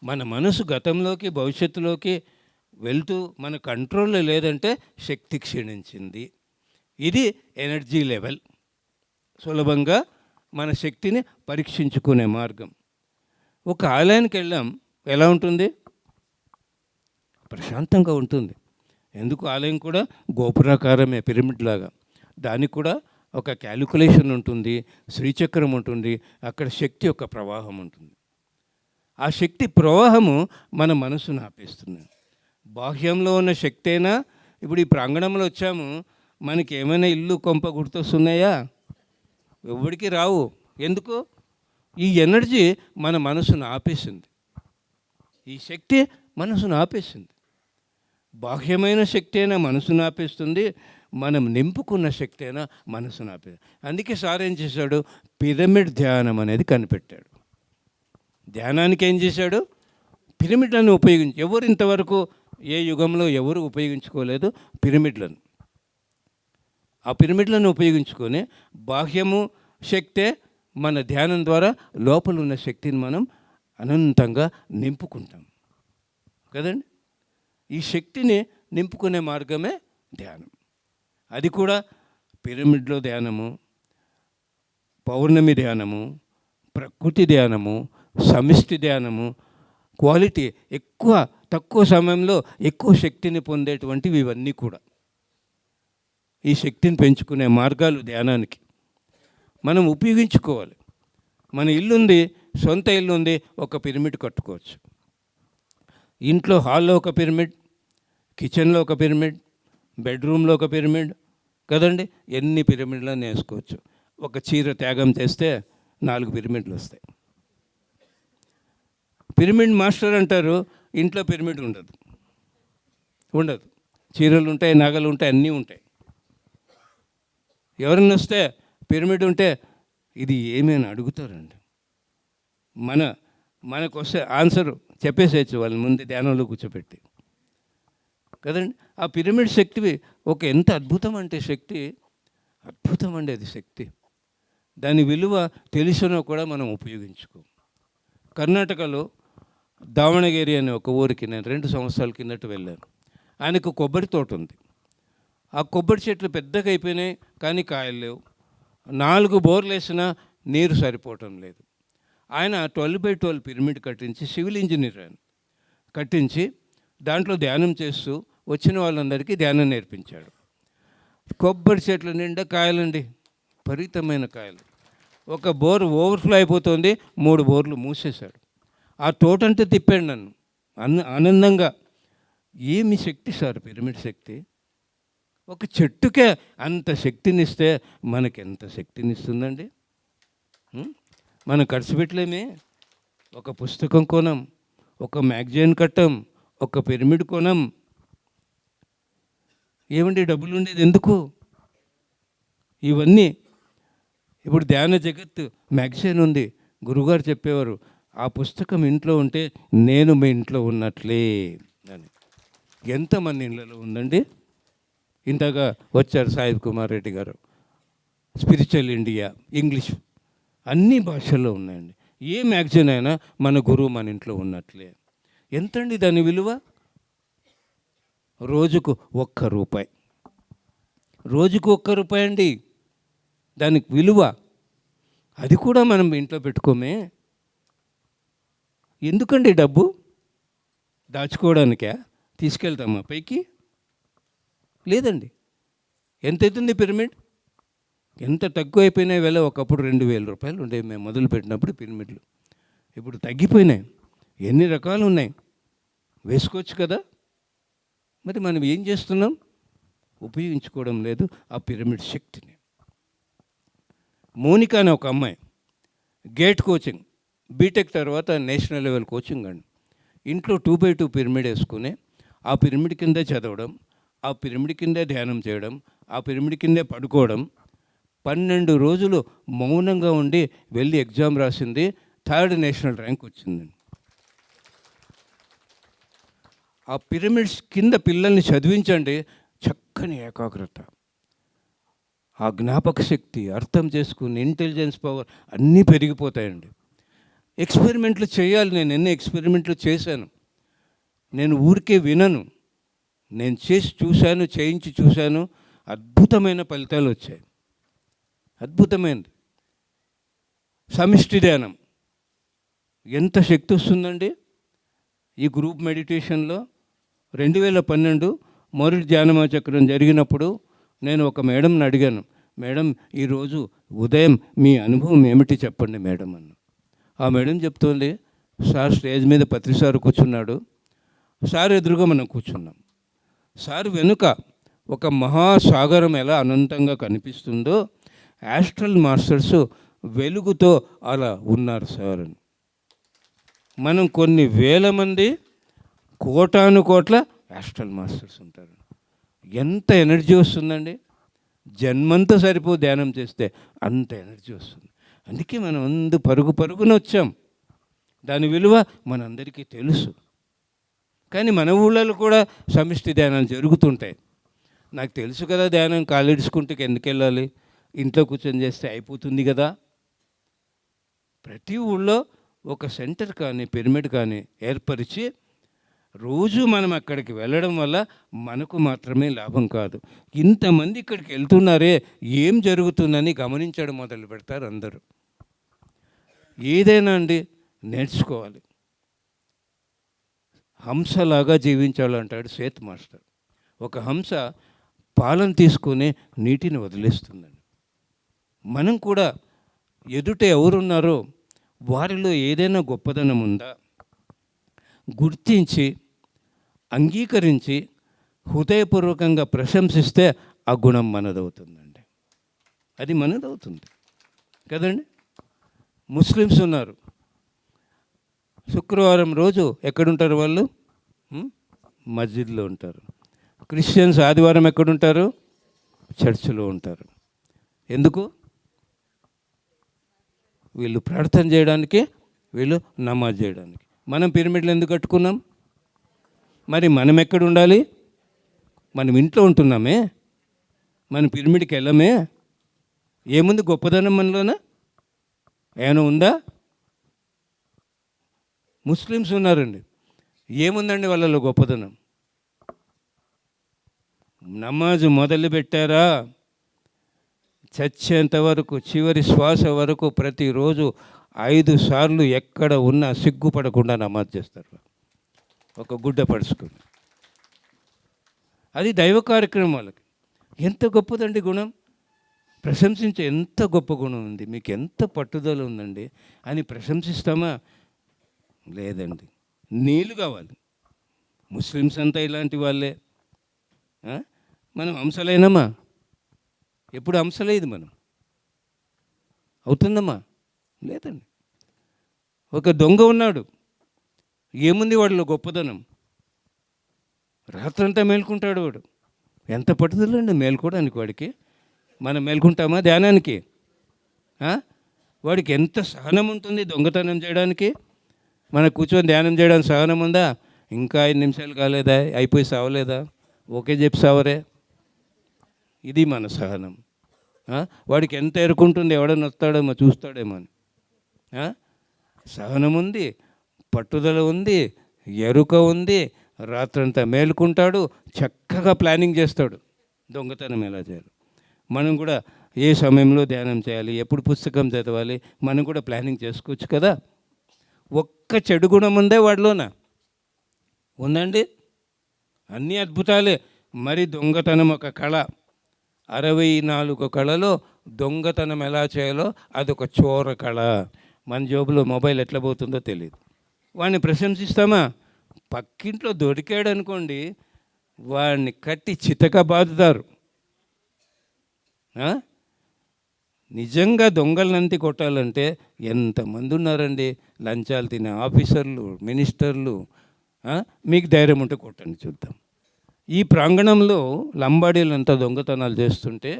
మన మనసు గతంలోకి భవిష్యత్తులోకి వెళ్తూ మన కంట్రోల్లో లేదంటే శక్తి క్షీణించింది. ఇది ఎనర్జీ లెవెల్. సులభంగా మన శక్తిని పరీక్షించుకునే మార్గం. ఒక ఆలయానికి వెళ్ళాం, ఎలా ఉంటుంది? ప్రశాంతంగా ఉంటుంది. ఎందుకు? ఆలయం కూడా గోపురాకారమే, పిరమిడ్ లాగా. దానికి కూడా ఒక క్యాలిక్యులేషన్ ఉంటుంది, శ్రీచక్రం ఉంటుంది, అక్కడ శక్తి యొక్క ప్రవాహం ఉంటుంది. ఆ శక్తి ప్రవాహము మన మనసును ఆపేస్తుంది. బాహ్యంలో ఉన్న శక్తి అయినా, ఇప్పుడు ఈ ప్రాంగణంలో వచ్చాము, మనకి ఏమైనా ఇల్లు కొంప గుర్తొస్తున్నాయా? ఎవరికి రావు. ఎందుకు? ఈ ఎనర్జీ మన మనసును ఆపేసింది. ఈ శక్తి మనసును ఆపేసింది. బాహ్యమైన శక్తి అయినా మనసును ఆపేస్తుంది, మనం నింపుకున్న శక్తి అయినా మనసును ఆపేది. అందుకే సార్ ఏం చేశాడు, పిరమిడ్ ధ్యానం అనేది కనిపెట్టాడు. ధ్యానానికి ఏం చేశాడు, పిరమిడ్లను ఎవరు ఇంతవరకు ఏ యుగంలో ఎవరు ఉపయోగించుకోలేదు పిరమిడ్లను. ఆ పిరమిడ్లను ఉపయోగించుకొని బాహ్యము శక్తే మన ధ్యానం ద్వారా లోపల ఉన్న శక్తిని మనం అనంతంగా నింపుకుంటాం కదండి. ఈ శక్తిని నింపుకునే మార్గమే ధ్యానం. అది కూడా పిరమిడ్లో ధ్యానము, పౌర్ణమి ధ్యానము, ప్రకృతి ధ్యానము, సమిష్టి ధ్యానము, క్వాలిటీ ఎక్కువ తక్కువ సమయంలో ఎక్కువ శక్తిని పొందేటువంటివి ఇవన్నీ కూడా. ఈ శక్తిని పెంచుకునే మార్గాలు ధ్యానానికి మనం ఉపయోగించుకోవాలి. మన ఇల్లుంది, సొంత ఇల్లు ఉంది, ఒక పిరమిడ్ కట్టుకోవచ్చు. ఇంట్లో హాల్లో ఒక పిరమిడ్, కిచెన్లో ఒక పిరమిడ్, బెడ్రూమ్లో ఒక పిరమిడ్ కదండి. ఎన్ని పిరమిడ్లను వేసుకోవచ్చు. ఒక చీర త్యాగం చేస్తే 4 పిరమిడ్లు వస్తాయి. పిరమిడ్ మాస్టర్ అంటారు, ఇంట్లో పిరమిడ్ ఉండదు. చీరలు ఉంటాయి, నగలు ఉంటాయి, అన్నీ ఉంటాయి. ఎవరన్నా వస్తే పిరమిడ్ ఉంటే ఇది ఏమని అడుగుతారండి. మనకు వస్తే ఆన్సర్ చెప్పేసేయచ్చు వాళ్ళని ముందు ధ్యానంలో కూర్చోబెట్టి కదండి. ఆ పిరమిడ్ శక్తి ఎంత అద్భుతం అంటే శక్తి అద్భుతం అండి. అది శక్తి, దాని విలువ తెలిసినా కూడా మనం ఉపయోగించుకో. కర్ణాటకలో దావణగిరి అనే ఒక ఊరికి నేను 2 సంవత్సరాల కిందట వెళ్ళాను. ఆయనకు కొబ్బరి తోట ఉంది. ఆ కొబ్బరి చెట్లు పెద్దగా అయిపోయినాయి, కానీ కాయలు లేవు. 4 బోర్లు వేసినా నీరు సరిపోవటం లేదు. ఆయన 12x12 పిరమిడ్ కట్టించి, సివిల్ ఇంజనీర్ ఆయన, కట్టించి దాంట్లో ధ్యానం చేస్తూ వచ్చిన వాళ్ళందరికీ ధ్యానం నేర్పించాడు. కొబ్బరి చెట్ల నిండా కాయలండి, విపరీతమైన కాయలు. ఒక బోర్ ఓవర్ఫ్లో అయిపోతుంది, 3 బోర్లు మూసేశాడు. ఆ తోటంతా తిప్పాడు నన్ను ఆనందంగా. ఏమి శక్తి సార్ పిరమిడ్ శక్తి! ఒక చెట్టుకే అంత శక్తినిస్తే మనకెంత శక్తినిస్తుందండి. మనం ఖర్చు పెట్టలేమే. ఒక పుస్తకం కొనం, ఒక మ్యాగజైన్ కట్టం, ఒక పిరమిడ్ కొనం. ఏమండి డబ్బులు ఉండేది ఎందుకు? ఇవన్నీ ఇప్పుడు ధ్యాన జగత్ మ్యాగజైన్ ఉంది. గురుగారు చెప్పేవారు, ఆ పుస్తకం ఇంట్లో ఉంటే నేను మీ ఇంట్లో ఉన్నట్లే అని. ఎంతమంది ఇళ్ళలో ఉందండి? ఇంతగా వచ్చారు సాయి కుమార్ రెడ్డి గారు. స్పిరిచువల్ ఇండియా, ఇంగ్లీష్, అన్ని భాషల్లో ఉన్నాయండి. ఏ మ్యాగజైన్ అయినా మన గురువు మన ఇంట్లో ఉన్నట్లే. ఎంతండి దాని విలువ? రోజుకు 1 రూపాయి. రోజుకు 1 రూపాయి అండి దానికి విలువ. అది కూడా మనం ఇంట్లో పెట్టుకోమే. ఎందుకండి డబ్బు? దాచుకోవడానికే? తీసుకెళ్తామా పైకి? లేదండి. ఎంత అవుతుంది పిరమిడ్? ఎంత తక్కువ అయిపోయినాయి వేళ. ఒకప్పుడు 2000 రూపాయలు ఉండేవి మేము మొదలు పెట్టినప్పుడు పిరమిడ్లు. ఇప్పుడు తగ్గిపోయినాయి. ఎన్ని రకాలు ఉన్నాయి, వేసుకోవచ్చు కదా. మరి మనం ఏం చేస్తున్నాం? ఉపయోగించుకోవడం లేదు ఆ పిరమిడ్ శక్తిని. మోనికా అనే ఒక అమ్మాయి, గేట్ కోచింగ్, బీటెక్ తర్వాత నేషనల్ లెవెల్ కోచింగ్ అండి. ఇంట్లో 2x2 పిరమిడ్ వేసుకుని ఆ పిరమిడ్ కిందే చదవడం, ఆ పిరమిడ్ కిందే ధ్యానం చేయడం, ఆ పిరమిడ్ కిందే పడుకోవడం. 12 రోజులు మౌనంగా ఉండి వెళ్ళి ఎగ్జామ్ రాసింది. 3rd నేషనల్ ర్యాంక్ వచ్చిందండి. ఆ పిరమిడ్స్ కింద పిల్లల్ని చదివించండి, చక్కని ఏకాగ్రత, ఆ జ్ఞాపక శక్తి, అర్థం చేసుకుని ఇంటెలిజెన్స్ పవర్ అన్నీ పెరిగిపోతాయండి. ఎక్స్పెరిమెంట్లు చేయాలి. నేను ఎన్ని ఎక్స్పెరిమెంట్లు చేశాను. నేను ఊరికే వినను, నేను చేసి చూశాను, చేయించి చూశాను. అద్భుతమైన ఫలితాలు వచ్చాయి. అద్భుతమైనది. సమిష్టి ధ్యానం ఎంత శక్తి వస్తుందండి ఈ గ్రూప్ మెడిటేషన్లో. 2012 మొదటి ధ్యానమా చక్రం జరిగినప్పుడు నేను ఒక మేడంని అడిగాను, మేడం ఈరోజు ఉదయం మీ అనుభవం ఏమిటి చెప్పండి మేడం అన్న. ఆ మేడం చెప్తోంది, సార్ స్టేజ్ మీద పత్రి సార్ కూర్చున్నాడు, సార్ ఎదురుగా మనం కూర్చున్నాం. సార్ వెనుక ఒక మహాసాగరం ఎలా అనంతంగా కనిపిస్తుందో యాస్ట్రల్ మాస్టర్స్ వెలుగుతో అలా ఉన్నారు సార్ అని. మనం కొన్ని వేల మంది, కోటాను కోట్ల యాస్ట్రల్ మాస్టర్స్ ఉంటారు. ఎంత ఎనర్జీ వస్తుందండి. జన్మంతా సరిపో ధ్యానం చేస్తే అంత ఎనర్జీ వస్తుంది. అందుకే మనం పరుగు పరుగున వచ్చాం. దాని విలువ మనందరికీ తెలుసు. కానీ మన ఊళ్ళలో కూడా సమిష్టి ధ్యానాలు జరుగుతుంటాయి. నాకు తెలుసు కదా, ధ్యానం కాలిడ్చుకుంటూ ఎందుకు వెళ్ళాలి, ఇంట్లో కూర్చొని చేస్తే అయిపోతుంది కదా. ప్రతి ఊళ్ళో ఒక సెంటర్ కానీ పిరమిడ్ కానీ ఏర్పరిచి రోజు మనం అక్కడికి వెళ్ళడం వల్ల మనకు మాత్రమే లాభం కాదు, ఇంతమంది ఇక్కడికి వెళ్తున్నారే ఏం జరుగుతుందని గమనించడం మొదలు పెడతారు అందరూ. ఏదైనా అండి నేర్చుకోవాలి. హంసలాగా జీవించాలంటాడు సేత్ మాస్టర్. ఒక హంస పాలను తీసుకుని నీటిని వదిలేస్తుందండి. మనం కూడా ఎదుట ఎవరున్నారో వారిలో ఏదైనా గొప్పదనం ఉందా గుర్తించి అంగీకరించి హృదయపూర్వకంగా ప్రశంసిస్తే ఆ గుణం మనదవుతుందండి. అది మనదవుతుంది కదండి. ముస్లిమ్స్ ఉన్నారు, శుక్రవారం రోజు ఎక్కడుంటారు వాళ్ళు? మస్జిద్లో ఉంటారు. క్రిస్టియన్స్ ఆదివారం ఎక్కడుంటారు? చర్చిలో ఉంటారు. ఎందుకు? వీళ్ళు ప్రార్థన చేయడానికి, వీళ్ళు నమాజ్ చేయడానికి. మనం పిరమిడ్లు ఎందుకు కట్టుకున్నాం? మరి మనం ఎక్కడ ఉండాలి? మనం ఇంట్లో ఉంటున్నామే, మన పిరమిడ్కి వెళ్ళమే. ఏముంది గొప్పదనం మనలోన? ఏమైనా ఉందా? ముస్లిమ్స్ ఉన్నారండి, ఏముందండి వాళ్ళలో గొప్పదనం? నమాజ్ మొదలు పెట్టారా చచ్చేంత వరకు, చివరి శ్వాస వరకు ప్రతిరోజు 5 సార్లు ఎక్కడ ఉన్నా సిగ్గుపడకుండా నమాజ్ చేస్తారు, ఒక గుడ్డ పడుచుకుని. అది దైవ కార్యక్రమం వాళ్ళకి. ఎంత గొప్పదండి గుణం! ప్రశంసించే ఎంత గొప్ప గుణం ఉంది, మీకు ఎంత పట్టుదల ఉందండి అని ప్రశంసిస్తామా? లేదండి. నీళ్ళు కావాలి. ముస్లిమ్స్ అంతా ఇలాంటి వాళ్ళే. మనం హంసలేనమ్మా? ఎప్పుడు హంసలేదు మనం. అవుతుందమ్మా? లేదండి. ఒక దొంగ ఉన్నాడు, ఏముంది వాడిలో గొప్పదనం? రాత్రంతా మేల్కుంటాడు వాడు. ఎంత పట్టుదలండి మేల్కోవడానికి వాడికి. మనం మేల్కుంటామా ధ్యానానికి? వాడికి ఎంత సహనం ఉంటుంది దొంగతనం చేయడానికి. మన కూర్చొని ధ్యానం చేయడానికి సహనం ఉందా? ఇంకా 5 నిమిషాలు కాలేదా, అయిపోయి సావలేదా, ఓకే చెప్పి సావరే. ఇది మన సహనం. వాడికి ఎంత ఎరుకుంటుంది, ఎవడన్నా వస్తాడేమో చూస్తాడేమో అని. సహనం ఉంది, పట్టుదల ఉంది, ఎరుక ఉంది, రాత్రంతా మేలుకుంటాడు, చక్కగా ప్లానింగ్ చేస్తాడు దొంగతనం ఎలా చేయాలి. మనం కూడా ఏ సమయంలో ధ్యానం చేయాలి, ఎప్పుడు పుస్తకం చదవాలి, మనం కూడా ప్లానింగ్ చేసుకోవచ్చు కదా. ఒక్క చెడు గుణం ఉందే వాడిలోన? ఉందండి. అన్నీ అద్భుతాలే. మరి దొంగతనం ఒక కళ. 64 కళలో దొంగతనం ఎలా చేయాలో అదొక చోర కళ. మన జోబులో మొబైల్ ఎట్లా పోతుందో తెలియదు. వాడిని ప్రశంసిస్తామా? పక్కింట్లో దొరికాడు అనుకోండి, వాడిని కట్టి చితక బాదుతారు. నిజంగా దొంగలనంతి కొట్టాలంటే ఎంతమంది ఉన్నారండి, లంచాలు తినే ఆఫీసర్లు, మినిస్టర్లు. మీకు ధైర్యం ఉంటే కొట్టండి చూద్దాం. ఈ ప్రాంగణంలో లంబాడీలంతా దొంగతనాలు చేస్తుంటే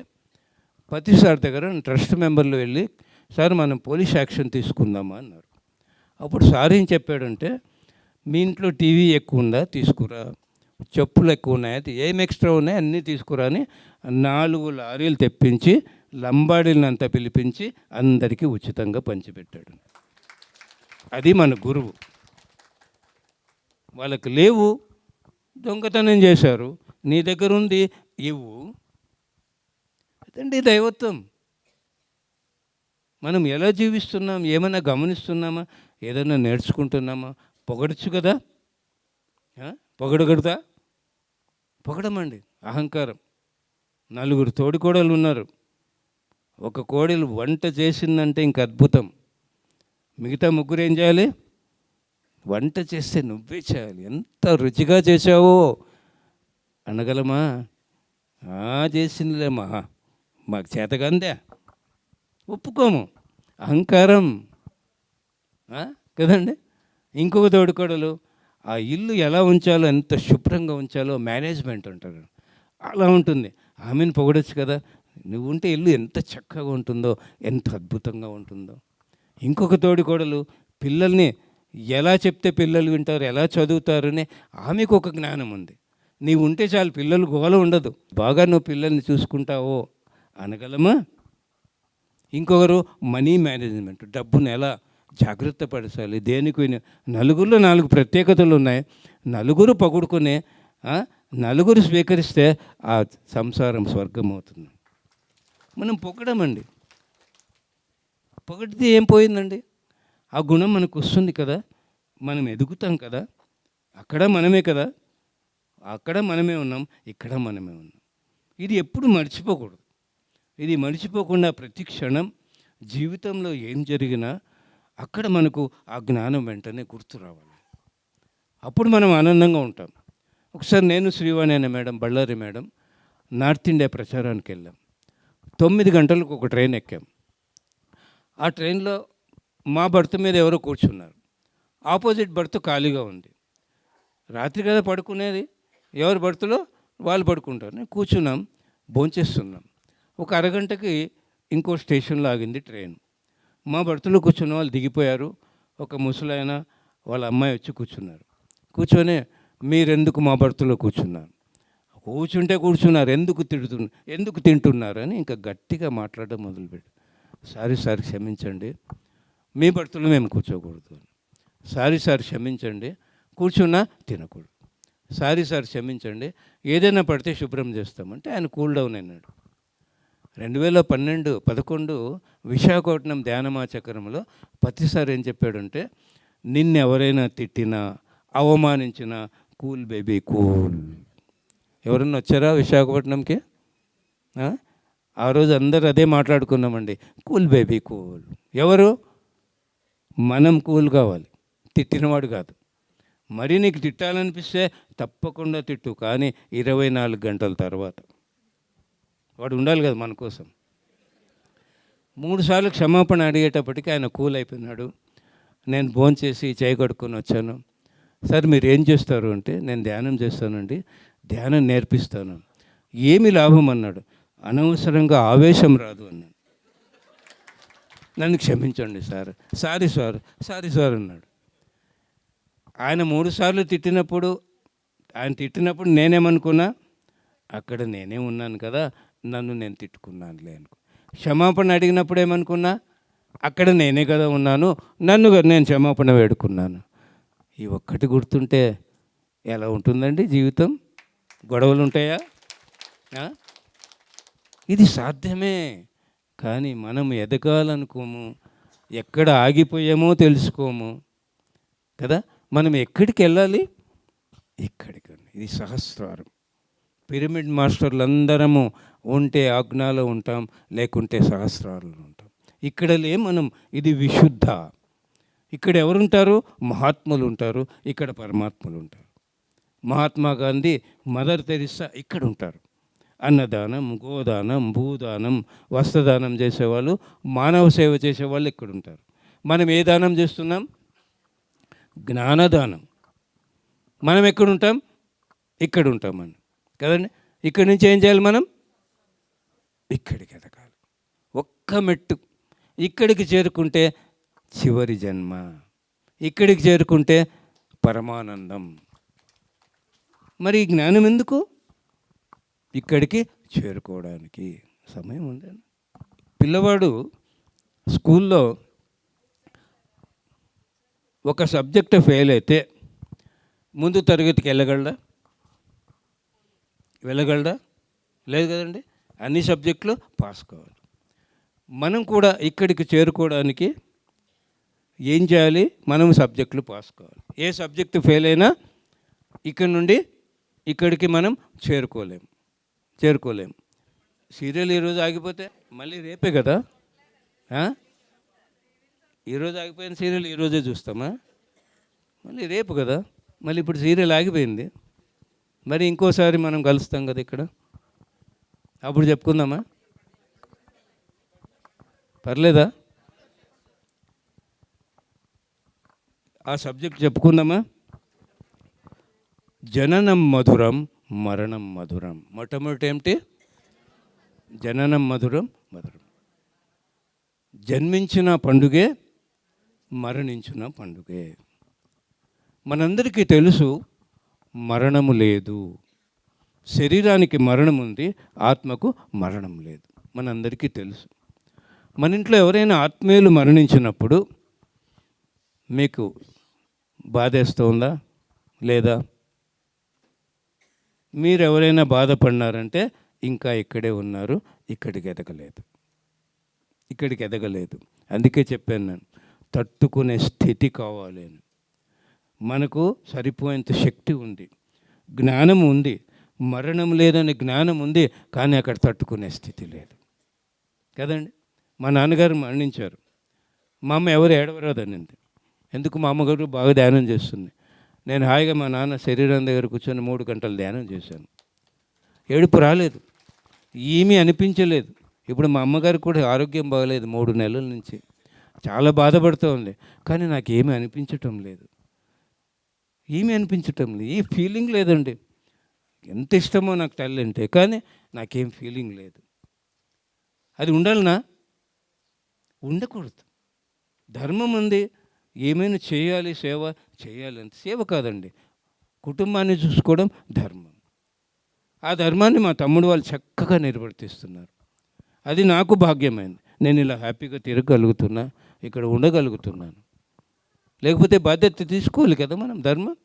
పతిసార్ దగ్గర ట్రస్ట్ మెంబర్లు వెళ్ళి, సార్ మనం పోలీస్ యాక్షన్ తీసుకుందామా అన్నారు. అప్పుడు సార్ ఏం చెప్పాడంటే, మీ ఇంట్లో టీవీ ఎక్కువ ఉందా తీసుకురా, చెప్పులు ఎక్కువ ఉన్నాయా, ఏం ఎక్స్ట్రా ఉన్నాయో అన్నీ తీసుకురా అని 4 లారీలు తెప్పించి లంబాడీలంతా పిలిపించి అందరికీ ఉచితంగా పంచిపెట్టాడు. అది మన గురువు. వాళ్ళకి లేవు, దొంగతనం చేశారు, నీ దగ్గర ఉంది ఇవ్వు. అదండి దైవత్వం. మనం ఎలా జీవిస్తున్నాం, ఏమైనా గమనిస్తున్నామా, ఏదైనా నేర్చుకుంటున్నామా? పొగడచ్చు కదా, పొగడగడదా? పొగడమండి, అహంకారం. 4 తోడికోడలు ఉన్నారు, ఒక కోడలు వంట చేసిందంటే ఇంక అద్భుతం. మిగతా 3 ఏం చేయాలి? వంట చేస్తే నువ్వే చేయాలి, ఎంత రుచిగా చేసావో అనగలమా? చేసిందిలేమా, మాకు చేతకందే, ఒప్పుకోము. అహంకారం కదండి. ఇంకొక తోడుకోడలు, ఆ ఇల్లు ఎలా ఉంచాలో, ఎంత శుభ్రంగా ఉంచాలో మేనేజ్మెంట్ అంటారు. అలా ఉంటుంది. ఆమెను పొగడొచ్చు కదా, నువ్వు ఉంటే ఇల్లు ఎంత చక్కగా ఉంటుందో, ఎంత అద్భుతంగా ఉంటుందో. ఇంకొక తోడికోడలు పిల్లల్ని ఎలా చెప్తే పిల్లలు వింటారు, ఎలా చదువుతారని ఆమెకు ఒక జ్ఞానం ఉంది. నీవు ఉంటే చాలు, పిల్లలు గోల ఉండదు, బాగా నువ్వు పిల్లల్ని చూసుకుంటావో అనగలమా? ఇంకొకరు మనీ మేనేజ్మెంట్, డబ్బును ఎలా జాగ్రత్త పరచాలి, దేనికి నలుగురిలో 4 ప్రత్యేకతలు ఉన్నాయి. నలుగురు పొగుడుకునే నలుగురు స్వీకరిస్తే ఆ సంసారం స్వర్గం అవుతుంది. మనం పొగడమండి, పొగిడితే ఏం పోయిందండి? ఆ గుణం మనకు వస్తుంది కదా, మనం ఎదుగుతాం కదా. అక్కడ మనమే కదా, అక్కడ మనమే ఉన్నాం, ఇక్కడ మనమే ఉన్నాం. ఇది ఎప్పుడు మర్చిపోకూడదు. ఇది మర్చిపోకుండా ప్రతి క్షణం జీవితంలో ఏం జరిగినా అక్కడ మనకు ఆ జ్ఞానం వెంటనే గుర్తు రావాలి. అప్పుడు మనం ఆనందంగా ఉంటాం. ఒకసారి నేను శ్రీవాణి అనే madam, Ballari madam, North India ప్రచారానికి వెళ్ళాం. 9 గంటలకు ఒక ట్రైన్ ఎక్కాం. ఆ ట్రైన్లో మా బర్త్ మీద ఎవరో కూర్చున్నారు, ఆపోజిట్ బర్త్ ఖాళీగా ఉంది. రాత్రి కదా పడుకునేది, ఎవరి బర్త్లో వాళ్ళు పడుకుంటారు. నేను కూర్చున్నాం, భోంచేస్తున్నాం. ఒక అరగంటకి ఇంకో స్టేషన్లో ఆగింది ట్రైన్. మా బర్త్లో కూర్చున్న వాళ్ళు దిగిపోయారు. ఒక ముసలాయన వాళ్ళ అమ్మాయి వచ్చి కూర్చున్నారు. కూర్చొని మీరెందుకు మా బర్త్లో కూర్చున్నారు? కూర్చున్నారు, ఎందుకు తింటున్నారు అని ఇంకా గట్టిగా మాట్లాడడం మొదలుపెట్టి, సారీ క్షమించండి, మీ బర్త్లో మేము కూర్చోకూడదు. సారీ క్షమించండి, కూర్చున్నా తినకూడదు. సారీ క్షమించండి, ఏదైనా పడితే శుభ్రం చేస్తామంటే ఆయన కూల్ డౌన్ అయినాడు. 2011 విశాఖపట్నం ధ్యానమాచక్రంలో ప్రతిసారి ఏం చెప్పాడంటే, నిన్నెవరైనా తిట్టినా అవమానించినా కూల్ బేబీ కూల్. ఎవరన్నా వచ్చారా విశాఖపట్నంకి? ఆ రోజు అందరు అదే మాట్లాడుకున్నామండి, కూల్ బేబీ కూల్. ఎవరు? మనం కూల్ కావాలి, తిట్టినవాడు కాదు. మరి నీకు తిట్టాలనిపిస్తే తప్పకుండా తిట్టు, కానీ 24 గంటల తర్వాత వాడు ఉండాలి కదా మన కోసం. 3 సార్లు క్షమాపణ అడిగేటప్పటికి ఆయన కూల్ అయిపోయినాడు. నేను భోంచేసి చేయి కడుక్కొని వచ్చాను. సార్ మీరు ఏం చేస్తారు అంటే, నేను ధ్యానం చేస్తానండి, ధ్యానం నేర్పిస్తాను. ఏమి లాభం అన్నాడు. అనవసరంగా ఆవేశం రాదు అన్నాడు. నన్ను క్షమించండి సార్, సారీ సార్ అన్నాడు. ఆయన 3 సార్లు తిట్టినప్పుడు నేనేమనుకున్నా, అక్కడ నేనే ఉన్నాను కదా, నన్ను నేను తిట్టుకున్నానులే అనుకో. క్షమాపణ అడిగినప్పుడు ఏమనుకున్నా, అక్కడ నేనే కదా ఉన్నాను, నేను క్షమాపణ వేడుకున్నాను. ఈ ఒక్కటి గుర్తుంటే ఎలా ఉంటుందండి జీవితం? గొడవలు ఉంటాయా? ఇది సాధ్యమే, కానీ మనం ఎదగాలనుకోము, ఎక్కడ ఆగిపోయామో తెలుసుకోము కదా. మనం ఎక్కడికి వెళ్ళాలి? ఇక్కడికి. ఇది సహస్రారం. పిరమిడ్ మాస్టర్లు అందరము ఉంటే ఆజ్ఞలో ఉంటాం, లేకుంటే సహస్రాలలో ఉంటాం. ఇక్కడ మనం, ఇది విశుద్ధ. ఇక్కడ ఎవరుంటారు? మహాత్ములు ఉంటారు, ఇక్కడ పరమాత్ములు ఉంటారు. మహాత్మా గాంధీ, మదర్ తెరిసా ఇక్కడ ఉంటారు. అన్నదానం, గోదానం, భూదానం, వస్త్రదానం చేసేవాళ్ళు, మానవ సేవ చేసేవాళ్ళు ఇక్కడ ఉంటారు. మనం ఏ దానం చేస్తున్నాం? జ్ఞానదానం. మనం ఎక్కడుంటాం? ఇక్కడ ఉంటామని కదండి. ఇక్కడి నుంచి ఏం చేయాలి మనం? ఇక్కడికి ఎదగాలి. ఒక్క మెట్టు ఇక్కడికి చేరుకుంటే చివరి జన్మ, ఇక్కడికి చేరుకుంటే పరమానందం. మరి ఈ జ్ఞానం ఎందుకు? ఇక్కడికి చేరుకోవడానికి. సమయం ఉందండి. పిల్లవాడు స్కూల్లో ఒక సబ్జెక్ట్ ఫెయిల్ అయితే ముందు తరగతికి వెళ్ళగలడా? లేదు కదండి. అన్ని సబ్జెక్టులు పాస్ కావాలి. మనం కూడా ఇక్కడికి చేరుకోవడానికి ఏం చేయాలి? మనం సబ్జెక్టులు పాస్ కావాలి. ఏ సబ్జెక్టు ఫెయిల్ అయినా ఇక్కడి నుండి ఇక్కడికి మనం చేరుకోలేం. సీరియల్ ఈరోజు ఆగిపోతే మళ్ళీ రేపే కదా. ఈరోజు ఆగిపోయిన సీరియల్ ఈరోజే చూస్తామా? మళ్ళీ రేపు కదా. మళ్ళీ ఇప్పుడు సీరియల్ ఆగిపోయింది, మరి ఇంకోసారి మనం కలుస్తాం కదా ఇక్కడ, అప్పుడు చెప్పుకుందామా? పర్లేదా? ఆ సబ్జెక్ట్ చెప్పుకుందామా? జననం మధురం మరణం మధురం. మొట్టమొదటి ఏమిటి? జననం మధురం, మధురం. జన్మించిన పండుగే, మరణించిన పండుగే. మనందరికీ తెలుసు మరణము లేదు. శరీరానికి మరణం ఉంది, ఆత్మకు మరణం లేదు. మనందరికీ తెలుసు. మన ఇంట్లో ఎవరైనా ఆత్మీయులు మరణించినప్పుడు మీకు బాధేస్తుందా లేదా? మీరు ఎవరైనా బాధపడినారంటే ఇంకా ఇక్కడే ఉన్నారు, ఇక్కడికి ఎదగలేదు. అందుకే చెప్పాను నేను, తట్టుకునే స్థితి కావాలి అని. మనకు సరిపోయేంత శక్తి ఉంది, జ్ఞానం ఉంది. మరణం లేదనే జ్ఞానం ఉంది, కానీ అక్కడ తట్టుకునే స్థితి లేదు కదండి. మా నాన్నగారు మరణించారు. మా అమ్మ ఎవరు ఏడవరాదనింది. ఎందుకు? మా అమ్మగారు బాగా ధ్యానం చేస్తుంది. నేను హాయిగా మా నాన్న శరీరం దగ్గర కూర్చొని 3 గంటలు ధ్యానం చేశాను. ఏడుపు రాలేదు, ఏమీ అనిపించలేదు. ఇప్పుడు మా అమ్మగారు కూడా ఆరోగ్యం బాగలేదు 3 నెలల నుంచి, చాలా బాధపడుతూ ఉంది. కానీ నాకేమీ అనిపించటం లేదు, ఏ ఫీలింగ్ లేదండి. ఎంత ఇష్టమో నాకు తల్లి అంటే, కానీ నాకేం ఫీలింగ్ లేదు. అది ఉండాలనా? ఉండకూడదు. ధర్మం ఉంది, ఏమైనా చేయాలి, సేవ చేయాలి. అంత సేవ కాదండి, కుటుంబాన్ని చూసుకోవడం ధర్మం. ఆ ధర్మాన్ని మా తమ్ముడు వాళ్ళు చక్కగా నిర్వర్తిస్తున్నారు. అది నాకు భాగ్యమైంది. నేను ఇలా హ్యాపీగా తిరగగలుగుతున్నా, ఇక్కడ ఉండగలుగుతున్నాను. లేకపోతే బాధ్యత తీసుకోవాలి కదా మనం, ధర్మం.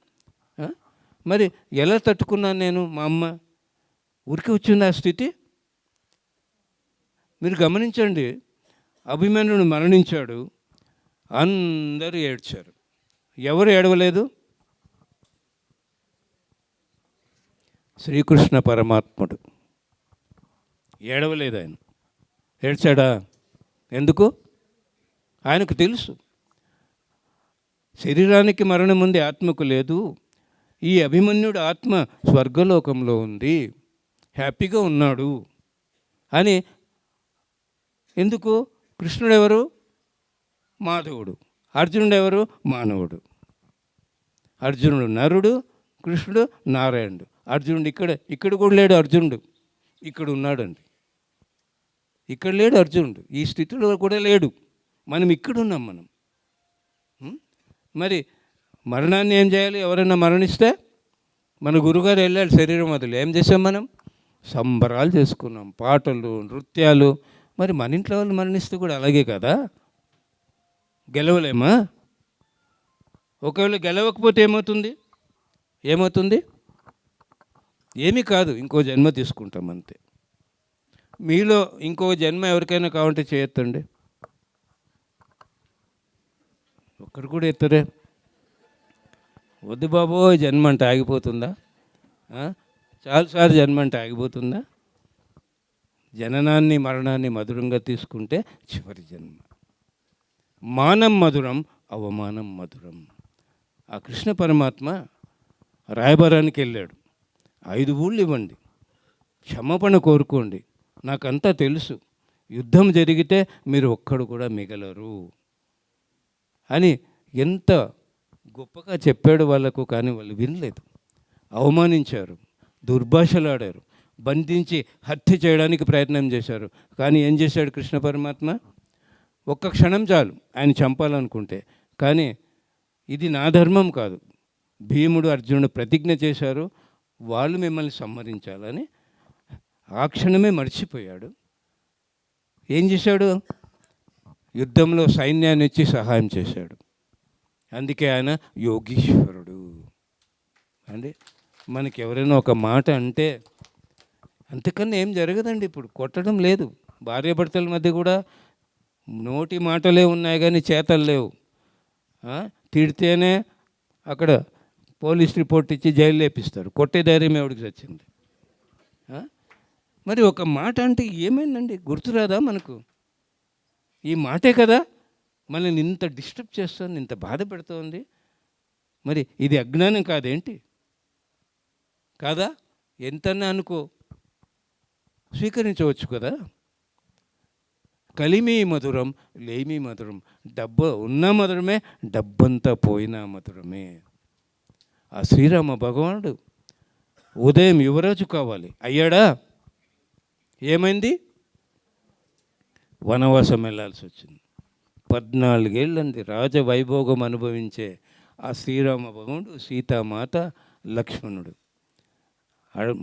మరి ఎలా తట్టుకున్నాను నేను? మా అమ్మ ఊరికి వచ్చింది ఆ స్థితి. మీరు గమనించండి, అభిమన్యుడు మరణించాడు, అందరూ ఏడ్చారు. ఎవరు ఏడవలేదు? శ్రీకృష్ణ పరమాత్ముడు ఏడవలేదు. ఆయన ఏడ్చాడా? ఎందుకు? ఆయనకు తెలుసు శరీరానికి మరణం ఉంది, ఆత్మకు లేదు. ఈ అభిమన్యుడు ఆత్మ స్వర్గలోకంలో ఉంది, హ్యాపీగా ఉన్నాడు అని. ఎందుకు? కృష్ణుడు ఎవరు? మాధవుడు. అర్జునుడు ఎవరు? మానవుడు. అర్జునుడు నరుడు, కృష్ణుడు నారాయణుడు. అర్జునుడు ఇక్కడ కూడా లేడు. అర్జునుడు ఇక్కడ ఉన్నాడండి. ఇక్కడ లేడు అర్జునుడు, ఈ స్థితిలో కూడా లేడు. మనం ఇక్కడున్నాం. మరి మరణాన్ని ఏం చేయాలి? ఎవరైనా మరణిస్తే మన గురుగారు వెళ్ళాడు శరీరం వదిలి. ఏం చేసాం మనం? సంబరాలు చేసుకున్నాం, పాటలు, నృత్యాలు. మరి మన ఇంట్లో వాళ్ళు మరణిస్తే కూడా అలాగే కదా, గెలవలేమా? ఒకవేళ గెలవకపోతే ఏమవుతుంది? ఏమీ కాదు, ఇంకో జన్మ తీసుకుంటాం అంతే. మీలో ఇంకో జన్మ ఎవరికైనా కావాలంటే చేయొద్దండి. ఒక్కడు కూడా ఎత్తరే. వద్దు బాబో, జన్మ అంటే ఆగిపోతుందా? చాలాసార్లు జన్మ అంటే ఆగిపోతుందా? జననాన్ని మరణాన్ని మధురంగా తీసుకుంటే చివరి జన్మ. మానం మధురం, అవమానం మధురం. ఆ కృష్ణ పరమాత్మ రాయబారానికి వెళ్ళాడు. 5 ఊళ్ళు ఇవ్వండి, క్షమాపణ కోరుకోండి, నాకంతా తెలుసు, యుద్ధం జరిగితే మీరు ఒక్కడు కూడా మిగలరు అని ఎంత గొప్పగా చెప్పాడు వాళ్ళకు. కానీ వాళ్ళు వినలేదు, అవమానించారు, దుర్భాషలాడారు, బంధించి హత్య చేయడానికి ప్రయత్నం చేశారు. కానీ ఏం చేశాడు కృష్ణ పరమాత్మ? ఒక్క క్షణం చాలు ఆయన చంపాలనుకుంటే. కానీ ఇది నా ధర్మం కాదు, భీముడు అర్జునుడు ప్రతిజ్ఞ చేశారు, వాళ్ళు మిమ్మల్ని సంహరించాలని. ఆ క్షణమే మర్చిపోయాడు. ఏం చేశాడు? యుద్ధంలో సైన్యాన్ని ఇచ్చి సహాయం చేశాడు. అందుకే ఆయన యోగీశ్వరుడు అండి. మనకి ఎవరైనా ఒక మాట అంటే అంతకన్నా ఏం జరగదండి. ఇప్పుడు కొట్టడం లేదు, భార్యాభర్తల మధ్య కూడా నోటి మాటలే ఉన్నాయి కానీ చేతలు లేవు. తిడితేనే అక్కడ పోలీస్ రిపోర్ట్ ఇచ్చి జైలు లేపిస్తారు. కొట్టే ధైర్యం ఎవడికి వచ్చింది? మరి ఒక మాట అంటే ఏమైందండి? గుర్తురాదా మనకు? ఈ మాటే కదా మనల్ని ఇంత డిస్టర్బ్ చేస్తుంది, ఇంత బాధ పెడుతోంది. మరి ఇది అజ్ఞానం కాదేంటి? కాదా? ఎంతన్నా అనుకో, స్వీకరించవచ్చు కదా. కలిమి మధురం, లేమి మధురం. డబ్బు ఉన్న మధురమే, డబ్బంతా పోయినా మధురమే. ఆ శ్రీరామ భగవానుడు ఉదయం యువరాజు కావాలి, అయ్యాడా? ఏమైంది? వనవాసం వెళ్ళాల్సి వచ్చింది. 14 ఏళ్ళండి రాజవైభోగం అనుభవించే ఆ శ్రీరామ భగవానుడు, సీతామాత, లక్ష్మణుడు.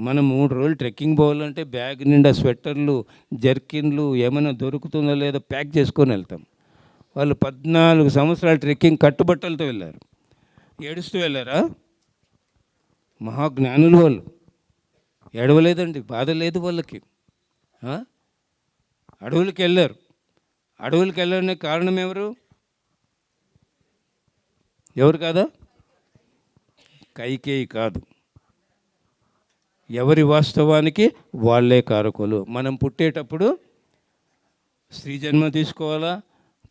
మనం 3 రోజులు ట్రెక్కింగ్ పోవాలంటే బ్యాగ్ నిండా స్వెట్టర్లు, జర్కిన్లు ఏమైనా దొరుకుతుందో లేదో ప్యాక్ చేసుకొని వెళ్తాం. వాళ్ళు 14 సంవత్సరాలు ట్రెక్కింగ్ కట్టుబట్టలతో వెళ్ళారు. ఏడుస్తూ వెళ్ళారా? మహాజ్ఞానులు వాళ్ళు. ఏడవలేదండి, బాధ లేదు వాళ్ళకి. అడవులకి వెళ్ళారు. అడవులకి వెళ్ళడానికి కారణం ఎవరు? ఎవరు కాదా? కైకేయి కాదు. ఎవరి వాస్తవానికి వాళ్ళే కారకులు. మనం పుట్టేటప్పుడు స్త్రీ జన్మ తీసుకోవాలా,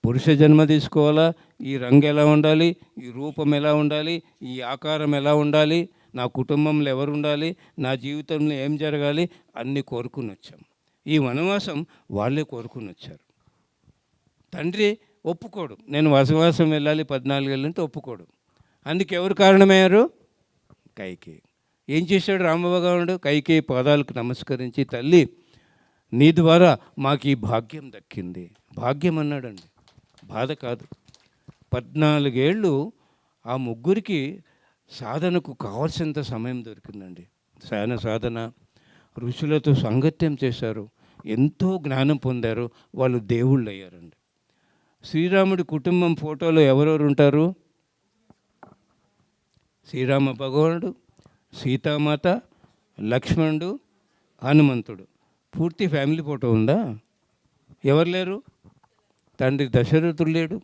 పురుష జన్మ తీసుకోవాలా, ఈ రంగు ఎలా ఉండాలి, ఈ రూపం ఎలా ఉండాలి, ఈ ఆకారం ఎలా ఉండాలి, నా కుటుంబంలో ఎవరు ఉండాలి, నా జీవితంలో ఏం జరగాలి, అన్నీ కోరుకుని వచ్చాం. ఈ వనవాసం వాళ్ళే కోరుకుని వచ్చారు. తండ్రి ఒప్పుకోడు, నేను వనవాసం వెళ్ళాలి 14 ఏళ్ళంటే ఒప్పుకోడు. అందుకు ఎవరు కారణమయ్యారు? కైకేయి. ఏం చేశాడు రామభగవానుడు? కైకేయి పాదాలకు నమస్కరించి, తల్లి నీ ద్వారా మాకు ఈ భాగ్యం దక్కింది. భాగ్యం అన్నాడండి, బాధ కాదు. 14 ఏళ్ళు ఆ ముగ్గురికి సాధనకు కావాల్సినంత సమయం దొరికిందండి. సాధన, ఋషులతో సాంగత్యం చేశారు, ఎంతో జ్ఞానం పొందారు, వాళ్ళు దేవుళ్ళు అయ్యారండి. శ్రీరాముడి కుటుంబం ఫోటోలో ఎవరెవరు ఉంటారు? శ్రీరామ భగవానుడు, సీతామాత, లక్ష్మణుడు, హనుమంతుడు. పూర్తి ఫ్యామిలీ ఫోటో ఉందా? ఎవరు లేరు? తండ్రి దశరథుడు లేడు,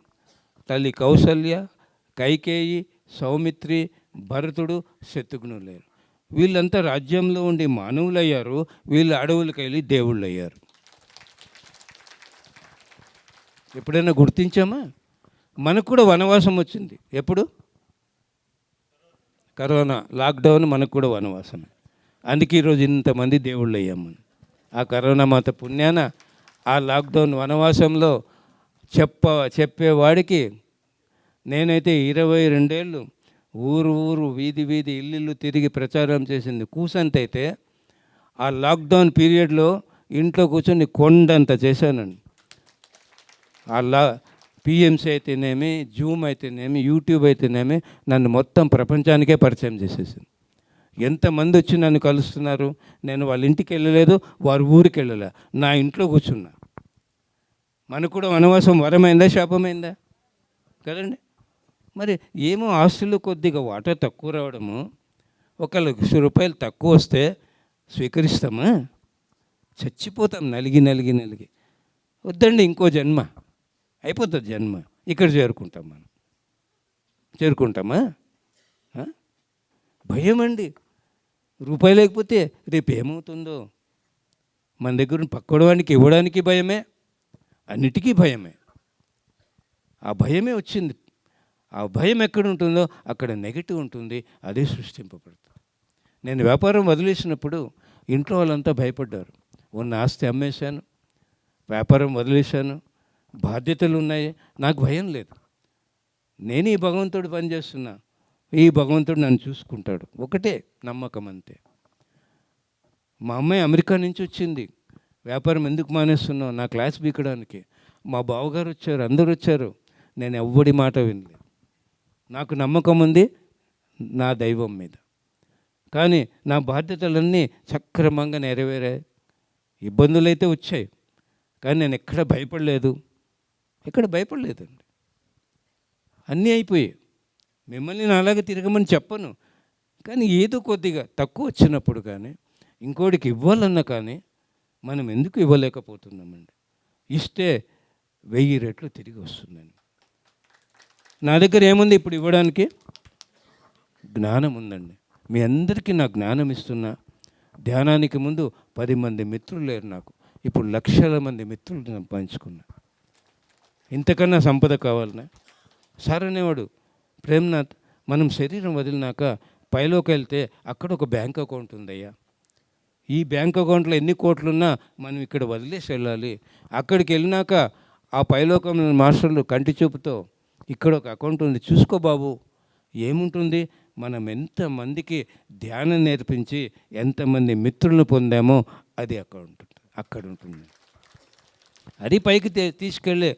తల్లి కౌసల్య, కైకేయి, సౌమిత్రి, భరతుడు, శత్రుఘ్నుడు లేరు. వీళ్ళంతా రాజ్యంలో ఉండి మానవులు అయ్యారు, వీళ్ళు అడవులకు వెళ్ళి దేవుళ్ళు అయ్యారు. ఎప్పుడైనా గుర్తించామా? మనకు కూడా వనవాసం వచ్చింది. ఎప్పుడు? కరోనా లాక్డౌన్ మనకు కూడా వనవాసమే. అందుకే ఈరోజు ఇంతమంది దేవుళ్ళు అయ్యాం మనం. ఆ కరోనా మాత పుణ్యాన ఆ లాక్డౌన్ వనవాసంలో చెప్పేవాడికి నేనైతే 22 ఏళ్ళు ఊరు ఊరు వీధి వీధి ఇల్లు తిరిగి ప్రచారం చేసింది కూసంతైతే ఆ లాక్డౌన్ పీరియడ్లో ఇంట్లో కూర్చొని కొండంత చేశానండి. అలా పిఎంసీ అయితేనేమి, జూమ్ అయితేనేమి, యూట్యూబ్ అయితేనేమి నన్ను మొత్తం ప్రపంచానికే పరిచయం చేసేసింది. ఎంతమంది వచ్చి నన్ను కలుస్తున్నారు. నేను వాళ్ళ ఇంటికి వెళ్ళలేదు, వారి ఊరికి వెళ్ళలే, నా ఇంట్లో కూర్చున్నా. మనకు కూడా వనవాసం వరమైందా శాపమైందా? కదండి. మరి ఏమో ఆస్తులు కొద్దిగా వాటా తక్కువ రావడము, 1,00,000 రూపాయలు తక్కువ వస్తే స్వీకరిస్తామా? చచ్చిపోతాం నలిగి నలిగి నలిగి. వద్దండి, ఇంకో జన్మ అయిపోతుంది జన్మ, ఇక్కడ చేరుకుంటాం. మనం చేరుకుంటామా? భయం అండి. రూపాయి లేకపోతే రేపు ఏమవుతుందో, మన దగ్గర పక్కడవానికి ఇవ్వడానికి భయమే, అన్నిటికీ భయమే. ఆ భయమే వచ్చింది. ఆ భయం ఎక్కడ ఉంటుందో అక్కడ నెగిటివ్ ఉంటుంది, అదే సృష్టింపబడుతుంది. నేను వ్యాపారం వదిలేసినప్పుడు ఇంట్లో వాళ్ళంతా భయపడ్డారు. ఉన్న ఆస్తి అమ్మేశాను, వ్యాపారం వదిలేశాను, బాధ్యతలు ఉన్నాయి, నాకు భయం లేదు. నేను ఈ భగవంతుడు పనిచేస్తున్నా, ఈ భగవంతుడు నన్ను చూసుకుంటాడు, ఒకటే నమ్మకం అంతే. మా అమ్మాయి అమెరికా నుంచి వచ్చింది, వ్యాపారం ఎందుకు మానేస్తున్నావు, నా క్లాస్ బీకడానికి. మా బావగారు వచ్చారు, అందరూ వచ్చారు, నేను ఎవ్వడి మాట వినలేదు. నాకు నమ్మకం ఉంది నా దైవం మీద. కానీ నా బాధ్యతలన్నీ సక్రమంగా నెరవేరాయి. ఇబ్బందులు అయితే వచ్చాయి, కానీ నేను ఎక్కడ భయపడలేదండి. అన్నీ అయిపోయాయి. మిమ్మల్ని నాలాగా తిరగమని చెప్పను, కానీ ఏదో కొద్దిగా తక్కువ వచ్చినప్పుడు కానీ ఇంకోటికి ఇవ్వాలన్నా కానీ మనం ఎందుకు ఇవ్వలేకపోతున్నామండి? ఇస్తే 1000 రెట్లు తిరిగి వస్తుందండి. నా దగ్గర ఏముంది ఇప్పుడు ఇవ్వడానికి? జ్ఞానం ఉందండి. మీ అందరికీ నా జ్ఞానం ఇస్తున్నా. ధ్యానానికి ముందు 10 మంది మిత్రులు లేరు నాకు, ఇప్పుడు లక్షల మంది మిత్రులు నేను పంచుకున్నా. ఇంతకన్నా సంపద కావాలన్నా? సార్ అనేవాడు, ప్రేమ్నాథ్, మనం శరీరం వదిలినాక పైలోకి వెళ్తే అక్కడ ఒక బ్యాంక్ అకౌంట్ ఉందయ్యా. ఈ బ్యాంక్ అకౌంట్లో ఎన్ని కోట్లున్నా మనం ఇక్కడ వదిలేసి వెళ్ళాలి. అక్కడికి వెళ్ళినాక ఆ పైలోకం మాస్టర్లు కంటి చూపుతో ఇక్కడ ఒక అకౌంట్ ఉంది, చూసుకో బాబు. ఏముంటుంది? మనం ఎంతమందికి ధ్యానం నేర్పించి ఎంతమంది మిత్రులను పొందామో అది అక్కడ ఉంటుంది. అది పైకి తీసుకెళ్ళే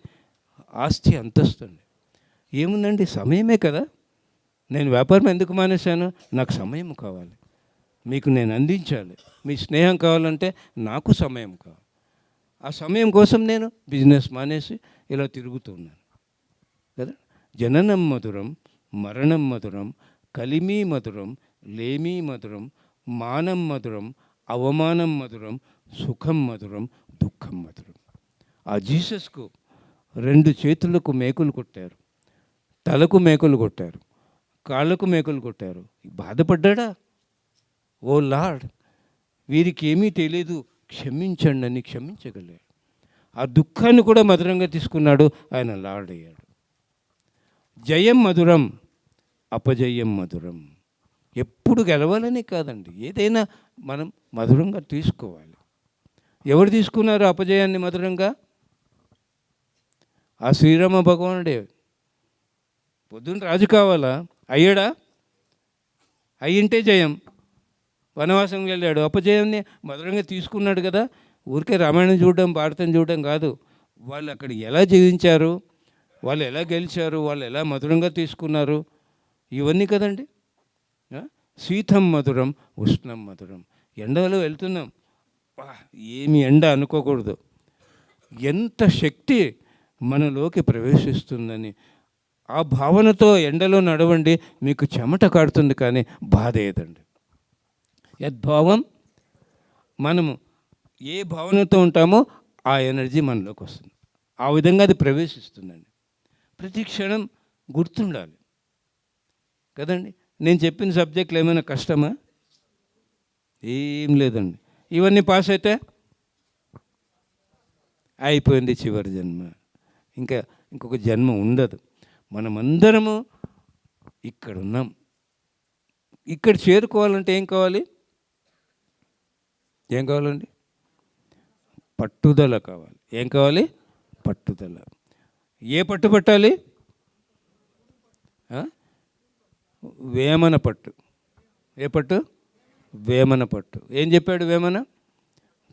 ఆస్తి అంతస్తుంది. ఏముందండి, సమయమే కదా. నేను వ్యాపారం ఎందుకు మానేశాను? నాకు సమయం కావాలి, మీకు నేను అందించాలి. మీ స్నేహం కావాలంటే నాకు సమయం కావాలి. ఆ సమయం కోసం నేను బిజినెస్ మానేసి ఇలా తిరుగుతున్నాను కదా. జననం మధురం, మరణం మధురం, కలిమి మధురం, లేమి మధురం, మానం మధురం, అవమానం మధురం, సుఖం మధురం, దుఃఖం మధురం. ఆ జీసస్కు 2 చేతులకు మేకులు కొట్టారు, తలకు మేకులు కొట్టారు, కాళ్ళకు మేకులు కొట్టారు. బాధపడ్డా? ఓ లార్డ్, వీరికి ఏమీ తెలియదు, క్షమించండి అని క్షమించగలిగాడు. ఆ దుఃఖాన్ని కూడా మధురంగా తీసుకున్నాడు, ఆయన లార్డ్ అయ్యాడు. జయం మధురం, అపజయం మధురం. ఎప్పుడు గెలవాలని కాదండి, ఏదైనా మనం మధురంగా తీసుకోవాలి. ఎవరు తీసుకున్నారు అపజయాన్ని మధురంగా? ఆ శ్రీరామ భగవానుడే. పొద్దున్న రాజు కావాలా? అయ్యాడా? అయ్యింటే జయం. వనవాసం వెళ్ళాడు, అపజయాన్ని మధురంగా తీసుకున్నాడు కదా. ఊరికే రామాయణం చూడడం, భారతం చూడడం కాదు. వాళ్ళు అక్కడ ఎలా జీవించారు, వాళ్ళు ఎలా గెలిచారు, వాళ్ళు ఎలా మధురంగా తీసుకున్నారు, ఇవన్నీ కదండి. శీతం మధురం, ఉష్ణం మధురం. ఎండలో వెళ్తున్నాం, ఏమి ఎండ అనుకోకూడదు. ఎంత శక్తి మనలోకి ప్రవేశిస్తుందని ఆ భావనతో ఎండలో నడవండి, మీకు చెమట కాడుతుంది కానీ బాధ ఏదండి. యద్భావం, మనము ఏ భావనతో ఉంటామో ఆ ఎనర్జీ మనలోకి వస్తుంది, ఆ విధంగా అది ప్రవేశిస్తుందండి. ప్రతి క్షణం గుర్తుండాలి కదండి. నేను చెప్పిన సబ్జెక్టులు ఏమైనా కష్టమా? ఏం లేదండి. ఇవన్నీ పాస్ అయితే అయిపోయింది, చివరి జన్మ. ఇంకొక జన్మ ఉండదు. మనమందరము ఇక్కడ ఉన్నాం. ఇక్కడ చేరుకోవాలంటే ఏం కావాలి? ఏం కావాలండి? పట్టుదల కావాలి. ఏం కావాలి? పట్టుదల. ఏ పట్టు పట్టాలి? వేమన పట్టు. ఏ పట్టు? వేమన పట్టు. ఏం చెప్పాడు వేమన?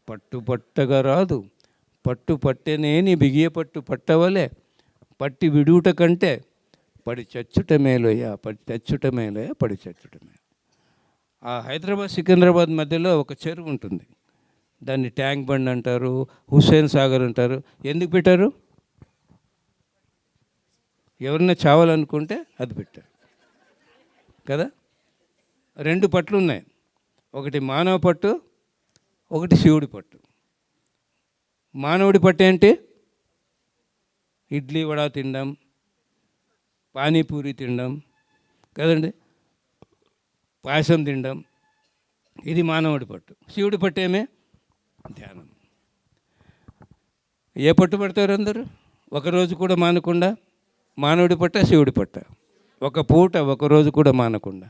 పట్టు పట్టగా రాదు, పట్టు పట్టెనేని బిగియ పట్టు పట్టవలే, పట్టి విడుట కంటే పడి చచ్చుట మేలోయ, పడి చచ్చుట మేలోయ, పడి చచ్చుట మేలు. ఆ హైదరాబాద్ సికింద్రాబాద్ మధ్యలో ఒక చెరువు ఉంటుంది, దాన్ని ట్యాంక్ బండ్ అంటారు, హుస్సేన్ సాగర్ అంటారు. ఎందుకు పెట్టారు? ఎవరన్నా చావాలనుకుంటే అది పెట్టారు కదా. 2 పట్లు ఉన్నాయి, ఒకటి మానవ పట్టు, ఒకటి శివుడి పట్టు. మానవుడి పట్టు ఏంటి? ఇడ్లీ వడ తినడం, పానీపూరి తినడం కదండి, పాయసం తినడం, ఇది మానవుడి పట్టు. శివుడి పట్టు ఏమే? ధ్యానం. ఏ పట్టు పడతారు అందరూ? ఒకరోజు కూడా మానకుండా. మానవుడి పట్ట, శివుడి పట్ట. ఒక పూట, ఒకరోజు కూడా మానకుండా.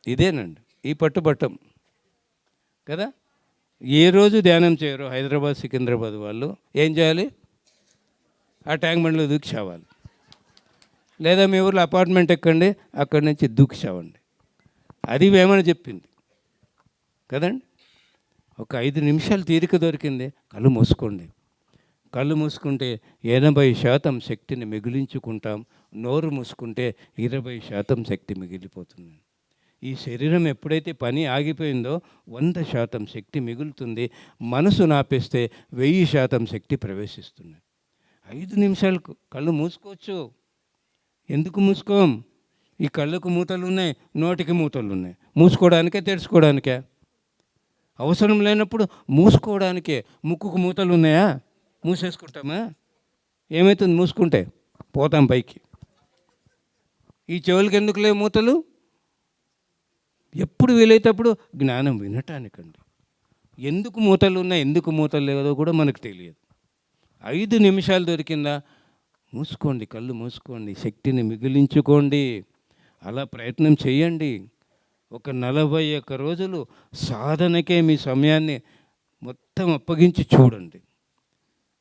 ఇదేనండి ఈ పట్టుబట్టం కదా. ఏ రోజు ధ్యానం చేయరు హైదరాబాద్ సికింద్రాబాద్ వాళ్ళు. ఏం చేయాలి? ఆ ట్యాంక్ బండ్లో దూకి చావాలి, లేదా మీ ఊర్లో అపార్ట్మెంట్ ఎక్కండి, అక్కడి నుంచి దూకి చావండి. అది వేమని చెప్పింది కదండి. ఒక 5 నిమిషాలు తీరిక దొరికింది, కళ్ళు మూసుకోండి. కళ్ళు మూసుకుంటే 80% శక్తిని మిగిలించుకుంటాం, నోరు మూసుకుంటే 20% శక్తి మిగిలిపోతుంది. ఈ శరీరం ఎప్పుడైతే పని ఆగిపోయిందో 100% శక్తి మిగులుతుంది. మనసు నాపేస్తే 1000% శక్తి ప్రవేశిస్తుంది. 5 నిమిషాలకు కళ్ళు మూసుకోవచ్చు. ఎందుకు మూసుకోం? ఈ కళ్ళకు మూతలు ఉన్నాయి, నోటికి మూతలు ఉన్నాయి. మూసుకోవడానికే, తెరుచుకోవడానికే? అవసరం లేనప్పుడు మూసుకోవడానికే. ముక్కుకు మూతలు ఉన్నాయా? మూసేసుకుంటామా? ఏమవుతుంది మూసుకుంటే? పోతాం పైకి. ఈ చెవులకి ఎందుకు లేవు మూతలు? ఎప్పుడు వీలైతేప్పుడు జ్ఞానం వినటానికండి. ఎందుకు మూతలు ఉన్నాయి, ఎందుకు మూతలు లేదో కూడా మనకు తెలియదు. 5 నిమిషాలు దొరికిందా మూసుకోండి, కళ్ళు మూసుకోండి, శక్తిని మిగిలించుకోండి. అలా ప్రయత్నం చేయండి. ఒక 41 రోజులు సాధనకే మీ సమయాన్ని మొత్తం అప్పగించి చూడండి.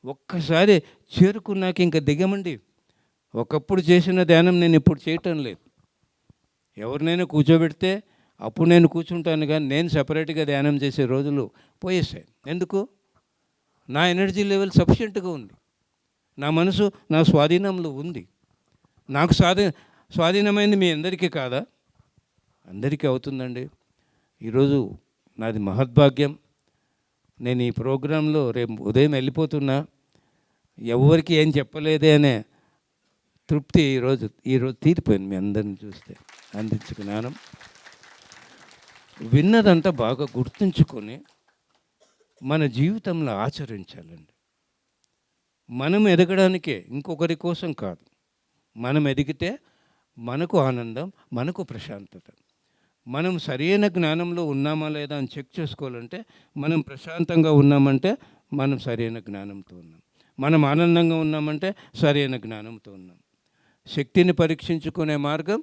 ఒక్కసారి చేరుకున్నాక ఇంకా దిగమండి. ఒకప్పుడు చేసిన ధ్యానం నేను ఇప్పుడు చేయటం లేదు. ఎవరినైనా కూర్చోబెడితే అప్పుడు నేను కూర్చుంటాను, కానీ నేను సపరేట్గా ధ్యానం చేసే రోజులు పోయేసాయి. ఎందుకు? నా ఎనర్జీ లెవెల్ సఫిషియెంట్గా ఉంది, నా మనసు నా స్వాధీనంలో ఉంది. నాకు స్వాధీనమైంది మీ అందరికీ కాదా? అందరికీ అవుతుందండి. ఈరోజు నాది మహద్భాగ్యం. నేను ఈ ప్రోగ్రాంలో రేపు ఉదయం వెళ్ళిపోతున్నా, ఎవరికి ఏం చెప్పలేదే అనే తృప్తి ఈరోజు తీరిపోయింది మీ అందరిని చూస్తే. అందించు జ్ఞానం విన్నదంతా బాగా గుర్తుంచుకొని మన జీవితంలో ఆచరించాలండి. మనం ఎదగడానికే, ఇంకొకరి కోసం కాదు. మనం ఎదిగితే మనకు ఆనందం, మనకు ప్రశాంతత. మనం సరైన జ్ఞానంలో ఉన్నామా లేదా అని చెక్ చేసుకోవాలంటే, మనం ప్రశాంతంగా ఉన్నామంటే మనం సరైన జ్ఞానంతో ఉన్నాం, మనం ఆనందంగా ఉన్నామంటే సరైన జ్ఞానంతో ఉన్నాం. శక్తిని పరీక్షించుకునే మార్గం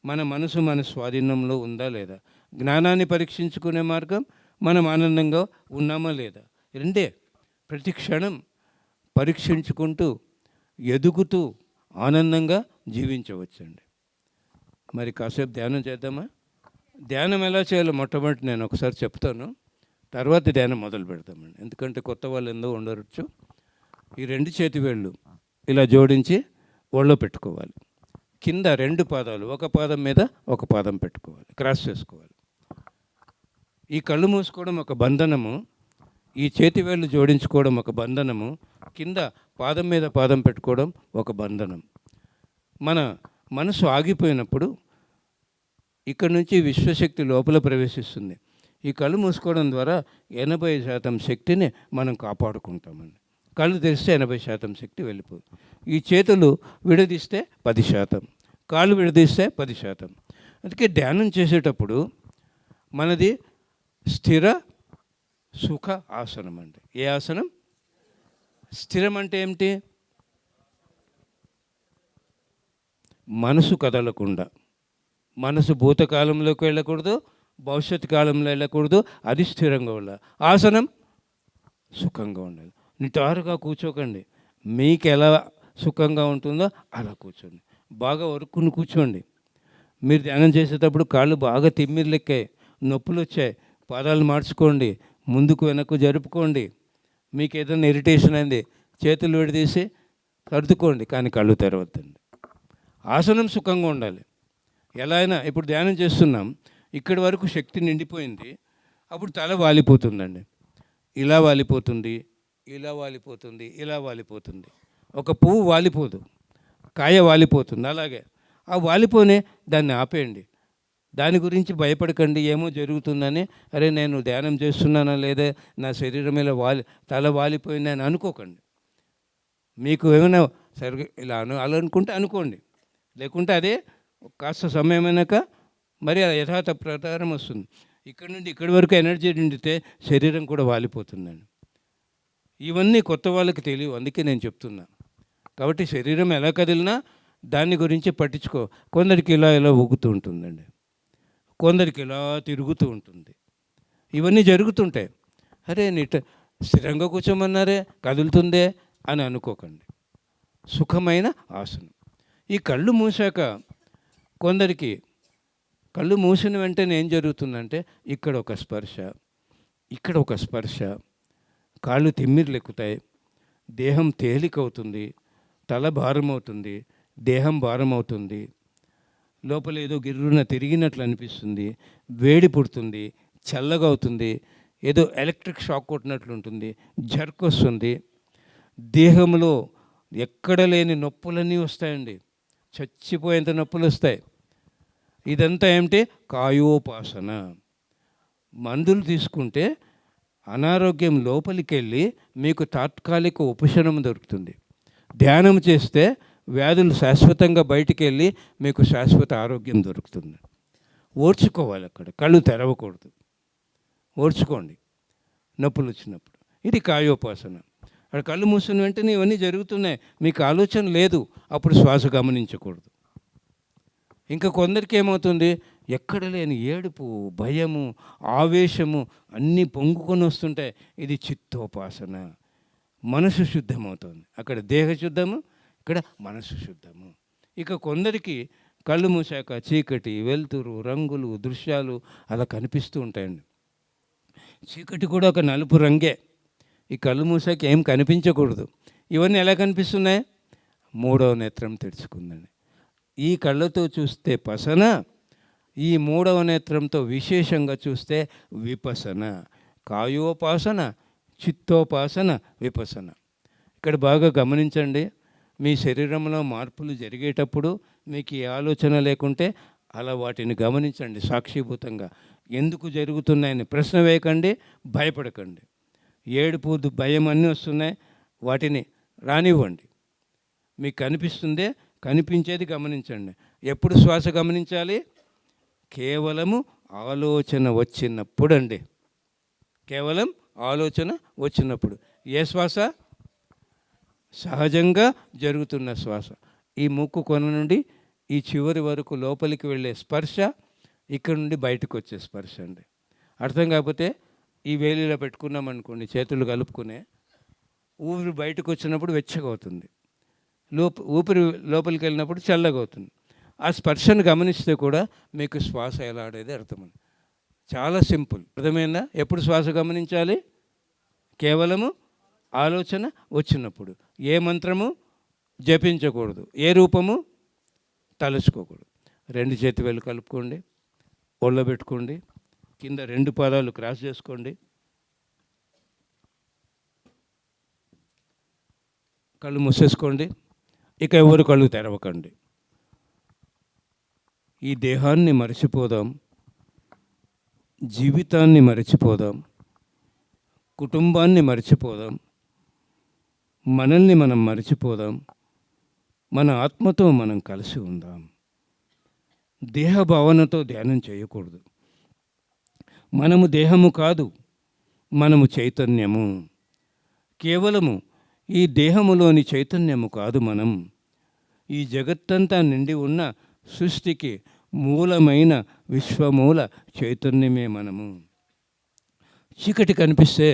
మన మనసు మన స్వాధీనంలో ఉందా లేదా. జ్ఞానాన్ని పరీక్షించుకునే మార్గం మనం ఆనందంగా ఉన్నామా లేదా. రెండే ప్రతి క్షణం పరీక్షించుకుంటూ ఎదుగుతూ ఆనందంగా జీవించవచ్చండి. మరి కాసేపు ధ్యానం చేద్దామా? ధ్యానం ఎలా చేయాలో మొట్టమొదటి నేను ఒకసారి చెప్తాను, తర్వాత ధ్యానం మొదలు పెడతామండి. ఎందుకంటే కొత్త వాళ్ళు ఎందో ఉండవచ్చు. ఈ 2 చేతి వేళ్ళు ఇలా జోడించి ఒళ్ళో పెట్టుకోవాలి. కింద 2 పాదాలు ఒక పాదం మీద ఒక పాదం పెట్టుకోవాలి, క్రాస్ చేసుకోవాలి. ఈ కళ్ళు మూసుకోవడం ఒక బంధనము, ఈ చేతి వేళ్ళు జోడించుకోవడం ఒక బంధనము, కింద పాదం మీద పాదం పెట్టుకోవడం ఒక బంధనం. మన మనసు ఆగిపోయినప్పుడు ఇక్కడ నుంచి విశ్వశక్తి లోపల ప్రవేశిస్తుంది. ఈ కళ్ళు మూసుకోవడం ద్వారా 80% శక్తిని మనం కాపాడుకుంటామండి. కళ్ళు తెరిస్తే 80% శక్తి వెళ్ళిపోదు. ఈ చేతులు విడదీస్తే 10%, కాళ్ళు విడదీస్తే 10%. అందుకే ధ్యానం చేసేటప్పుడు మనది స్థిర సుఖ ఆసనం అండి. ఏ ఆసనం? స్థిరం అంటే ఏమిటి? మనసు కదలకుండా, మనసు భూతకాలంలోకి వెళ్ళకూడదు, భవిష్యత్ కాలంలో వెళ్ళకూడదు, అది స్థిరంగా ఉండాలి. ఆసనం సుఖంగా ఉండాలి. నిటారుగా కూర్చోకండి, మీకు ఎలా సుఖంగా ఉంటుందో అలా కూర్చోండి. బాగా వరుక్కుని కూర్చోండి. మీరు ధ్యానం చేసేటప్పుడు కాళ్ళు బాగా తిమ్మిర్లెక్కాయి, నొప్పులు వచ్చాయి, పాదాలు మార్చుకోండి, ముందుకు వెనక్కు జరుపుకోండి. మీకు ఏదైనా ఇరిటేషన్ అయింది, చేతులు విడదీసి సర్దుకోండి, కానీ కళ్ళు తెరవద్దండి. ఆసనం సుఖంగా ఉండాలి. ఎలా అయినా ఇప్పుడు ధ్యానం చేస్తున్నాం, ఇక్కడి వరకు శక్తి నిండిపోయింది, అప్పుడు తల వాలిపోతుందండి. ఇలా వాలిపోతుంది, ఇలా వాలిపోతుంది, ఇలా వాలిపోతుంది. ఒక పువ్వు వాలిపోదు, కాయ వాలిపోతుంది. అలాగే ఆ వాలిపోనే దాన్ని ఆపేయండి. దాని గురించి భయపడకండి, ఏమో జరుగుతుందని, అరే నేను ధ్యానం చేస్తున్నానా లేదా, నా శరీరం మీద తల వాలిపోయింది అని అనుకోకండి. మీకు ఏమైనా సరిగ్గా ఇలా అలా అనుకుంటే అనుకోండి, లేకుంటే అదే కాస్త సమయమైనాక మరి యథార్థ ప్రకారం వస్తుంది. ఇక్కడి నుండి ఇక్కడి వరకు ఎనర్జీ నిండితే శరీరం కూడా వాలిపోతుందండి. ఇవన్నీ కొత్త వాళ్ళకి తెలియవు, అందుకే నేను చెప్తున్నా. కాబట్టి శరీరం ఎలా కదిలినా దాని గురించి పట్టించుకో. కొందరికి ఇలా ఇలా ఊగుతూ ఉంటుందండి, కొందరికి ఇలా తిరుగుతూ ఉంటుంది. ఇవన్నీ జరుగుతుంటాయి. అరే స్థిరంగా కూర్చోమన్నారే, కదులుతుందే అని అనుకోకండి. సుఖమైన ఆసనం. ఈ కళ్ళు మూసాక కొందరికి కళ్ళు మూసిన వెంటనే ఏం జరుగుతుందంటే, ఇక్కడ ఒక స్పర్శ, ఇక్కడ ఒక స్పర్శ, కాళ్ళు తిమ్మిర్లు ఎక్కుతాయి, దేహం తేలికవుతుంది, తల భారం అవుతుంది, దేహం భారం అవుతుంది, లోపల ఏదో గిర్రున తిరిగినట్లు అనిపిస్తుంది, వేడి పుడుతుంది, చల్లగా అవుతుంది, ఏదో ఎలక్ట్రిక్ షాక్ కొట్టినట్లు ఉంటుంది, జర్క్ వస్తుంది, దేహంలో ఎక్కడ లేని నొప్పులన్నీ వస్తాయండి, చచ్చిపోయేంత నొప్పులు వస్తాయి. ఇదంతా ఏమిటి? కాయోపాసన. మందులు తీసుకుంటే అనారోగ్యం లోపలికి వెళ్ళి మీకు తాత్కాలిక ఉపశమనం దొరుకుతుంది. ధ్యానం చేస్తే వ్యాధులు శాశ్వతంగా బయటికి వెళ్ళి మీకు శాశ్వత ఆరోగ్యం దొరుకుతుంది. ఓర్చుకోవాలి, అక్కడ కళ్ళు తెరవకూడదు, ఓర్చుకోండి నొప్పులు వచ్చినప్పుడు. ఇది కాయోపాసన. అక్కడ కళ్ళు మూసిన వెంటనే ఇవన్నీ జరుగుతున్నాయి, మీకు ఆలోచన లేదు, అప్పుడు శ్వాస గమనించకూడదు. ఇంకా కొందరికి ఏమవుతుంది, ఎక్కడ లేని ఏడుపు, భయము, ఆవేశము అన్నీ పొంగుకొని వస్తుంటాయి. ఇది చిత్తోపాసన. మనసు శుద్ధమవుతుంది. అక్కడ దేహ శుద్ధము, ఇక్కడ మనసు శుద్ధము. ఇక కొందరికి కళ్ళు మూసాక చీకటి, వెలుతురు, రంగులు, దృశ్యాలు అలా కనిపిస్తూ ఉంటాయండి. చీకటి కూడా ఒక నలుపు రంగే. ఈ కళ్ళు మూసాక ఏం కనిపించకూడదు. ఇవన్నీ ఎలా కనిపిస్తున్నాయి? మూడవ నేత్రం తెరుచుకుందండి. ఈ కళ్ళతో చూస్తే పసన, ఈ మూడవ నేత్రంతో విశేషంగా చూస్తే విపసన. కాయోపాసన, చిత్తోపాసన, విపసన. ఇక్కడ బాగా గమనించండి. మీ శరీరంలో మార్పులు జరిగేటప్పుడు మీకు ఈ ఆలోచన లేకుంటే అలా వాటిని గమనించండి సాక్షిభూతంగా. ఎందుకు జరుగుతున్నాయని ప్రశ్న వేయకండి, భయపడకండి. ఏడుపు, భయం అన్నీ వస్తున్నాయి, వాటిని రానివ్వండి. మీకు కనిపిస్తుందే, కనిపించేది గమనించండి. ఎప్పుడు శ్వాస గమనించాలి? కేవలము ఆలోచన వచ్చినప్పుడు అండి. కేవలం ఆలోచన వచ్చినప్పుడు. ఏ శ్వాస? సహజంగా జరుగుతున్న శ్వాస. ఈ ముక్కు కొన నుండి ఈ చివరి వరకు లోపలికి వెళ్ళే స్పర్శ, ఇక్కడ నుండి బయటకు వచ్చే స్పర్శ అండి. అర్థం కాకపోతే ఈ వేలిలో పెట్టుకున్నాం అనుకోండి, చేతులు కలుపుకునే, ఊపిరి బయటకు వచ్చినప్పుడు వెచ్చగా అవుతుంది, ఊపిరి లోపలికి వెళ్ళినప్పుడు చల్లగా అవుతుంది. ఆ స్పర్శను గమనిస్తే కూడా మీకు శ్వాస ఎలా ఆడేది అర్థమైంది. చాలా సింపుల్. అర్థమైందా? ఎప్పుడు శ్వాస గమనించాలి? కేవలము ఆలోచన వచ్చినప్పుడు. ఏ మంత్రము జపించకూడదు, ఏ రూపము తలుచుకోకూడదు. రెండు చేతి వేలు కలుపుకోండి, ఒళ్ళో పెట్టుకోండి, కింద రెండు పాదాలు క్రాస్ చేసుకోండి, కళ్ళు మూసేసుకోండి. ఇక ఎవరు కళ్ళు తెరవకండి. ఈ దేహాన్ని మరచిపోదాం, జీవితాన్ని మరచిపోదాం, కుటుంబాన్ని మరచిపోదాం, మనల్ని మనం మరచిపోదాం, మన ఆత్మతో మనం కలిసి ఉందాం. దేహ భావనతో ధ్యానం చేయకూడదు. మనము దేహము కాదు, మనము చైతన్యము. కేవలము ఈ దేహములోని చైతన్యము కాదు మనం. ఈ జగత్తంతా నిండి ఉన్న సృష్టికి మూలమైన విశ్వమూల చైతన్యమే మనము. చీకటి కనిపిస్తే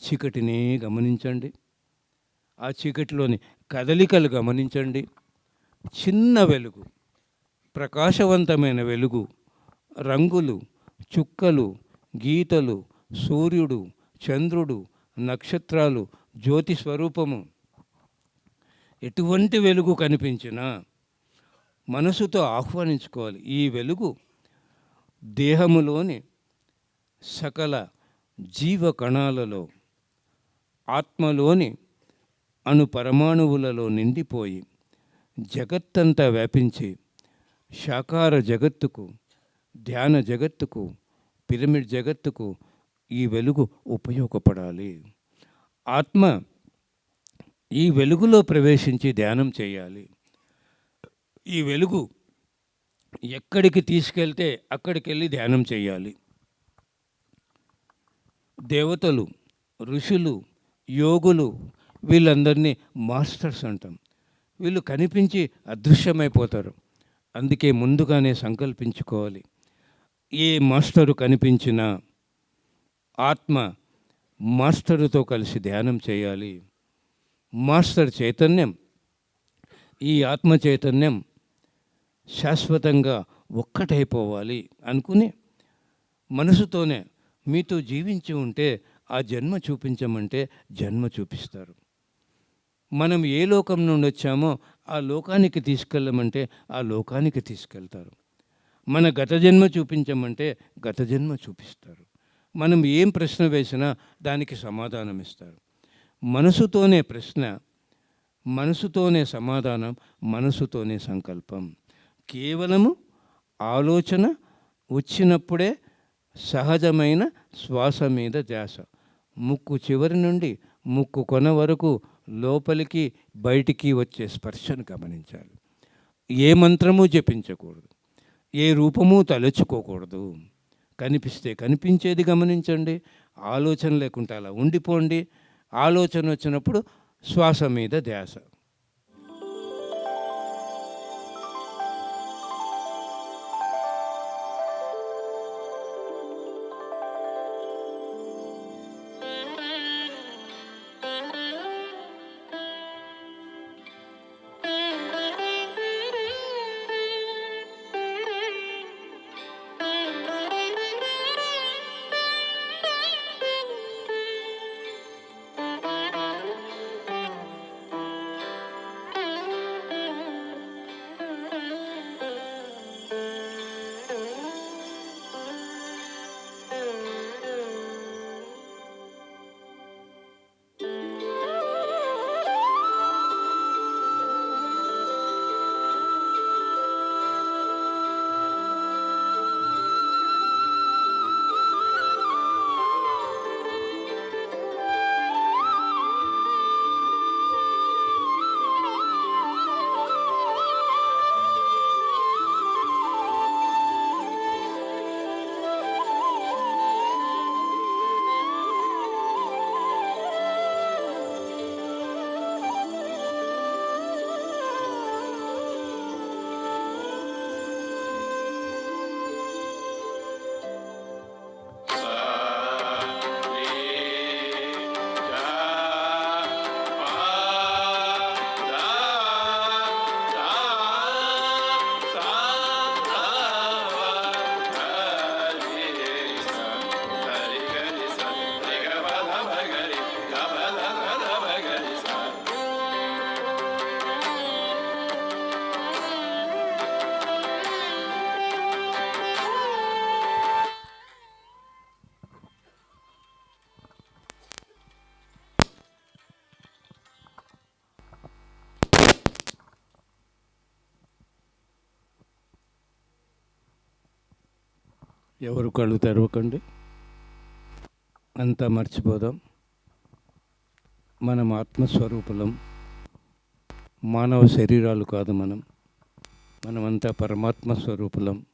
చీకటిని గమనించండి. ఆ చీకటిలోని కదలికలు గమనించండి. చిన్న వెలుగు, ప్రకాశవంతమైన వెలుగు, రంగులు, చుక్కలు, గీతలు, సూర్యుడు, చంద్రుడు, నక్షత్రాలు, జ్యోతి స్వరూపము. ఎటువంటి వెలుగు కనిపించినా మనసుతో ఆహ్వానించుకోవాలి. ఈ వెలుగు దేహములోని సకల జీవ కణాలలో, ఆత్మలోని అణు పరమాణువులలో నిండిపోయి జగత్తంతా వ్యాపించి సాకార జగత్తుకు, ధ్యాన జగత్తుకు, పిరమిడ్ జగత్తుకు ఈ వెలుగు ఉపయోగపడాలి. ఆత్మ ఈ వెలుగులో ప్రవేశించి ధ్యానం చేయాలి. ఈ వెలుగు ఎక్కడికి తీసుకెళ్తే అక్కడికి వెళ్ళి ధ్యానం చేయాలి. దేవతలు, ఋషులు, యోగులు, వీళ్ళందరినీ మాస్టర్స్ అంటాం. వీళ్ళు కనిపించి అదృశ్యమైపోతారు. అందుకే ముందుగానే సంకల్పించుకోవాలి. ఏ మాస్టరు కనిపించినా ఆత్మ మాస్టరుతో కలిసి ధ్యానం చేయాలి. మాస్టర్ చైతన్యం, ఈ ఆత్మ చైతన్యం శాశ్వతంగా ఒక్కటైపోవాలి అనుకుని మనసుతోనే మీతో జీవించి ఉంటే ఆ జన్మ చూపించమంటే జన్మ చూపిస్తారు. మనం ఏ లోకం నుండి వచ్చామో ఆ లోకానికి తీసుకెళ్ళమంటే ఆ లోకానికి తీసుకెళ్తారు. మన గత జన్మ చూపించమంటే గత జన్మ చూపిస్తారు. మనం ఏం ప్రశ్న వేసినా దానికి సమాధానం ఇస్తారు. మనసుతోనే ప్రశ్న, మనసుతోనే సమాధానం, మనసుతోనే సంకల్పం. కేవలము ఆలోచన వచ్చినప్పుడే సహజమైన శ్వాస మీద ధ్యాస. ముక్కు చివరి నుండి ముక్కు కొన వరకు లోపలికి బయటికి వచ్చే స్పర్శను గమనించాలి. ఏ మంత్రము జపించకూడదు, ఏ రూపము తలుచుకోకూడదు. కనిపిస్తే కనిపించేది గమనించండి. ఆలోచన లేకుంటే అలా ఉండిపోండి. ఆలోచన వచ్చినప్పుడు శ్వాస మీద ధ్యాస. ఎవరు కళ్ళు తెరవకండి. అంతా మర్చిపోదాం. మనం ఆత్మస్వరూపులం. మానవ శరీరాలు కాదు మనమంతా పరమాత్మ స్వరూపులం.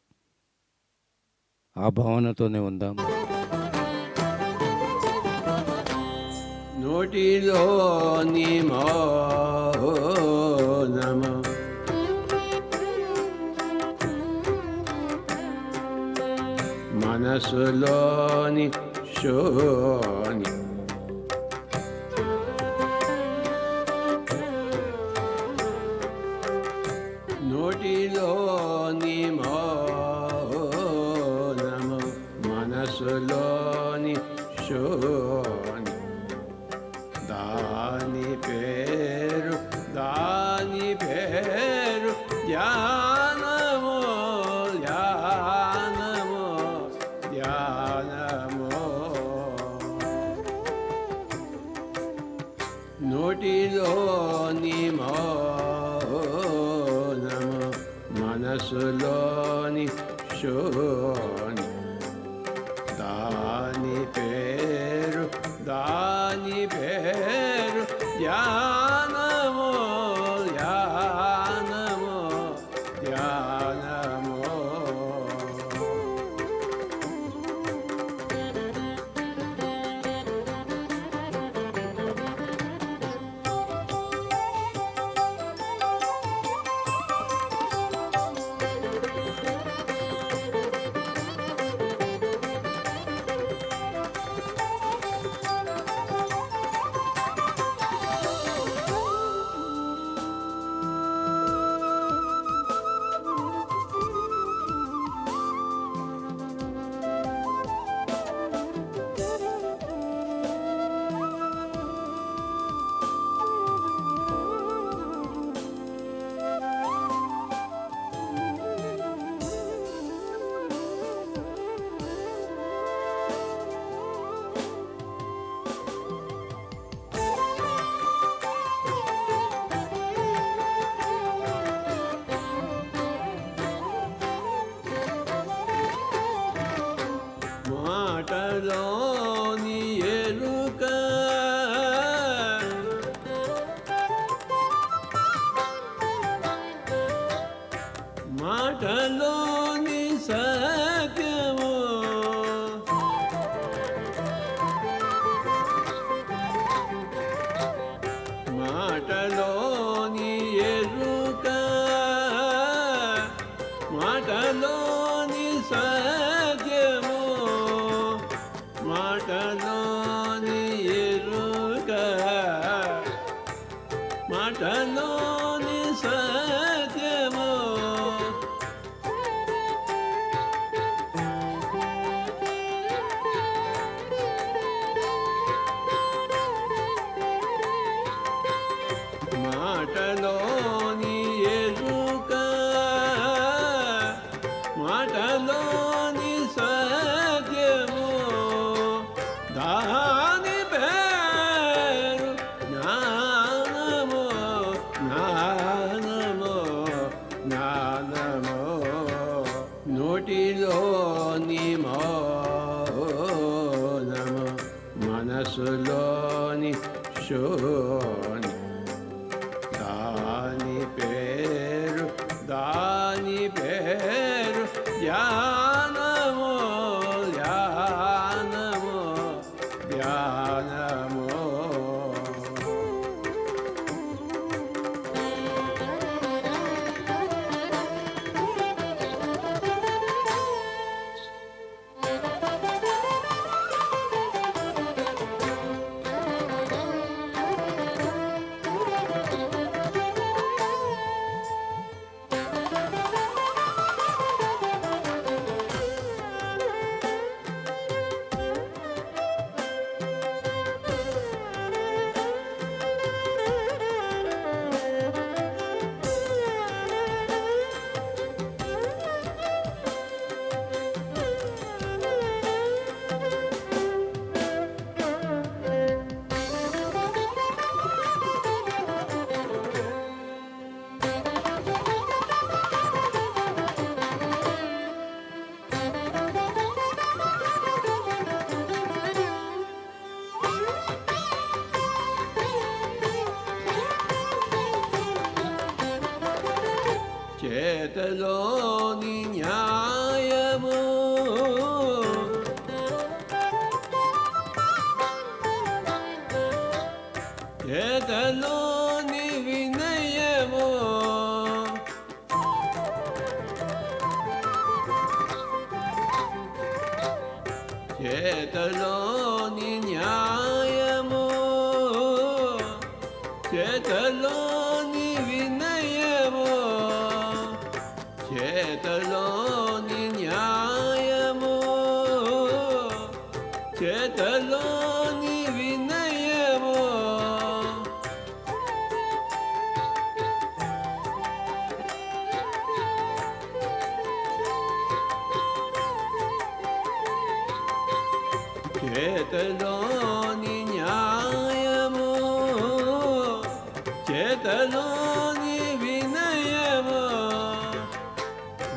ఆ భావనతోనే ఉందాం. నోటిలోని మౌనమ మనసులోని శూన్య నోటిలోని మౌనమ మనసులోని శూన్య దాని పేరు ధ్యానము ధ్యానము ధ్యానము నోటిలోని మౌనము మనసులోని శూన్య దాని పేరు ధ్యానము ధ్యానము ధ్యానము మాటలోని ఎరుక మాటలోని సత్యము మాటలోని ఎరుక మాటలోని సత్యము మాటలోని ఎరుక మాటలోని సత్యము మాటలోని ఎరుక మాటలోని సత్యము దాని పేరు జ్ఞానము జ్ఞానము జ్ఞానము నోటిలోని మౌనము మనసులోని శూన్య దాని పేరు ధ్యానము ధ్యానము ధ్యానము చేతలోని వినయము చేతలోని న్యాయము చేతలోని వినయము చేతలోని న్యాయము చేతలోని వినయము చేతలోని న్యాయము చేతలోని వినయము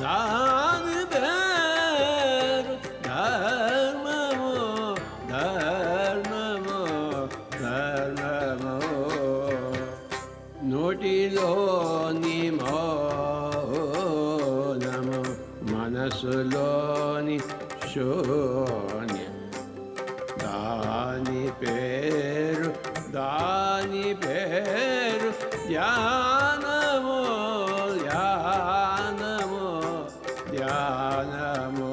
దాని పేరు ధర్మము ధర్మము ధర్మము నోటిలోని మౌనము మనసులోని శూన్యం దాని పేరు ధ్యానము ధ్యానము ధ్యానము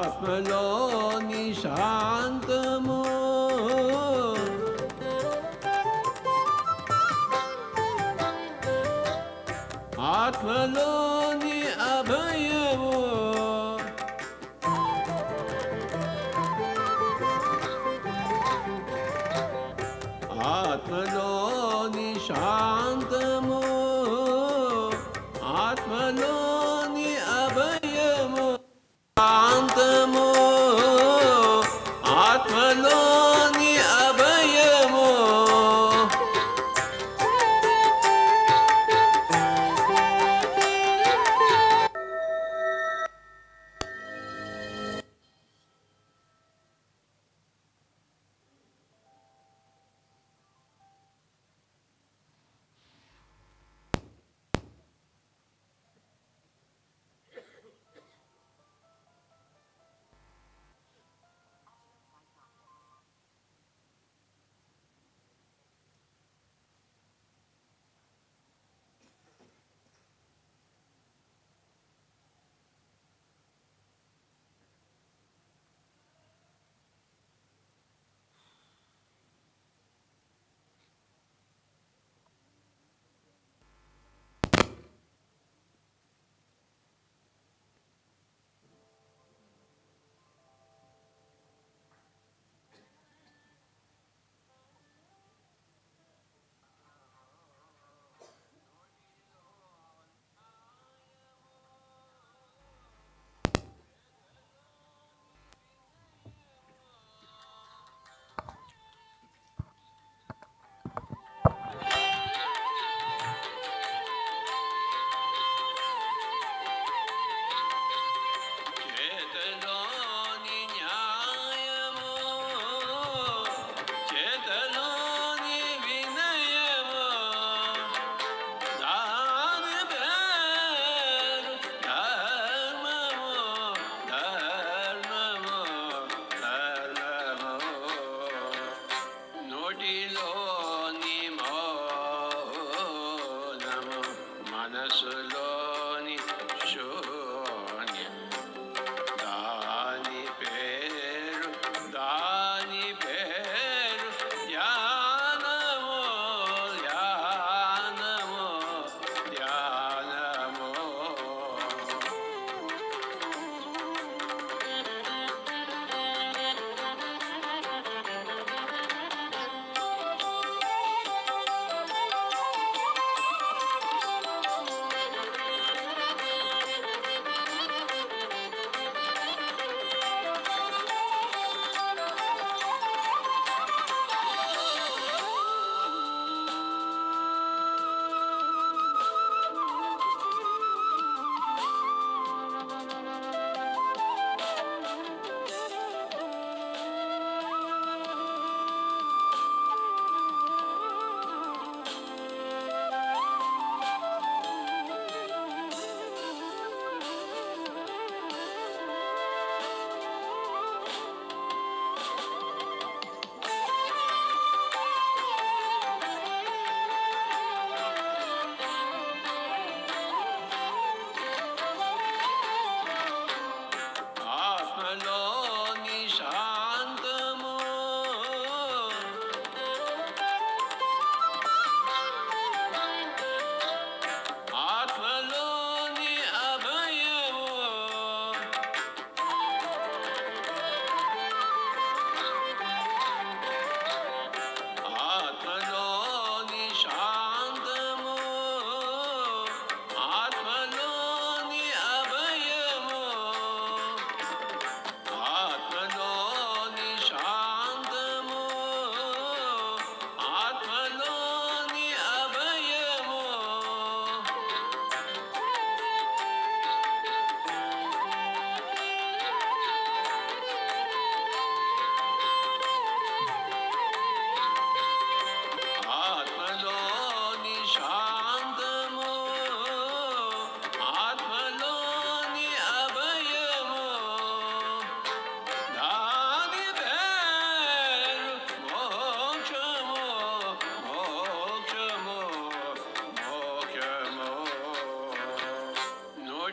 ఆత్మలోని శాంతము ఆత్మలోని అభయము ఆత్మలోని శాంతము ఆత్మలోని అభయము శాంతము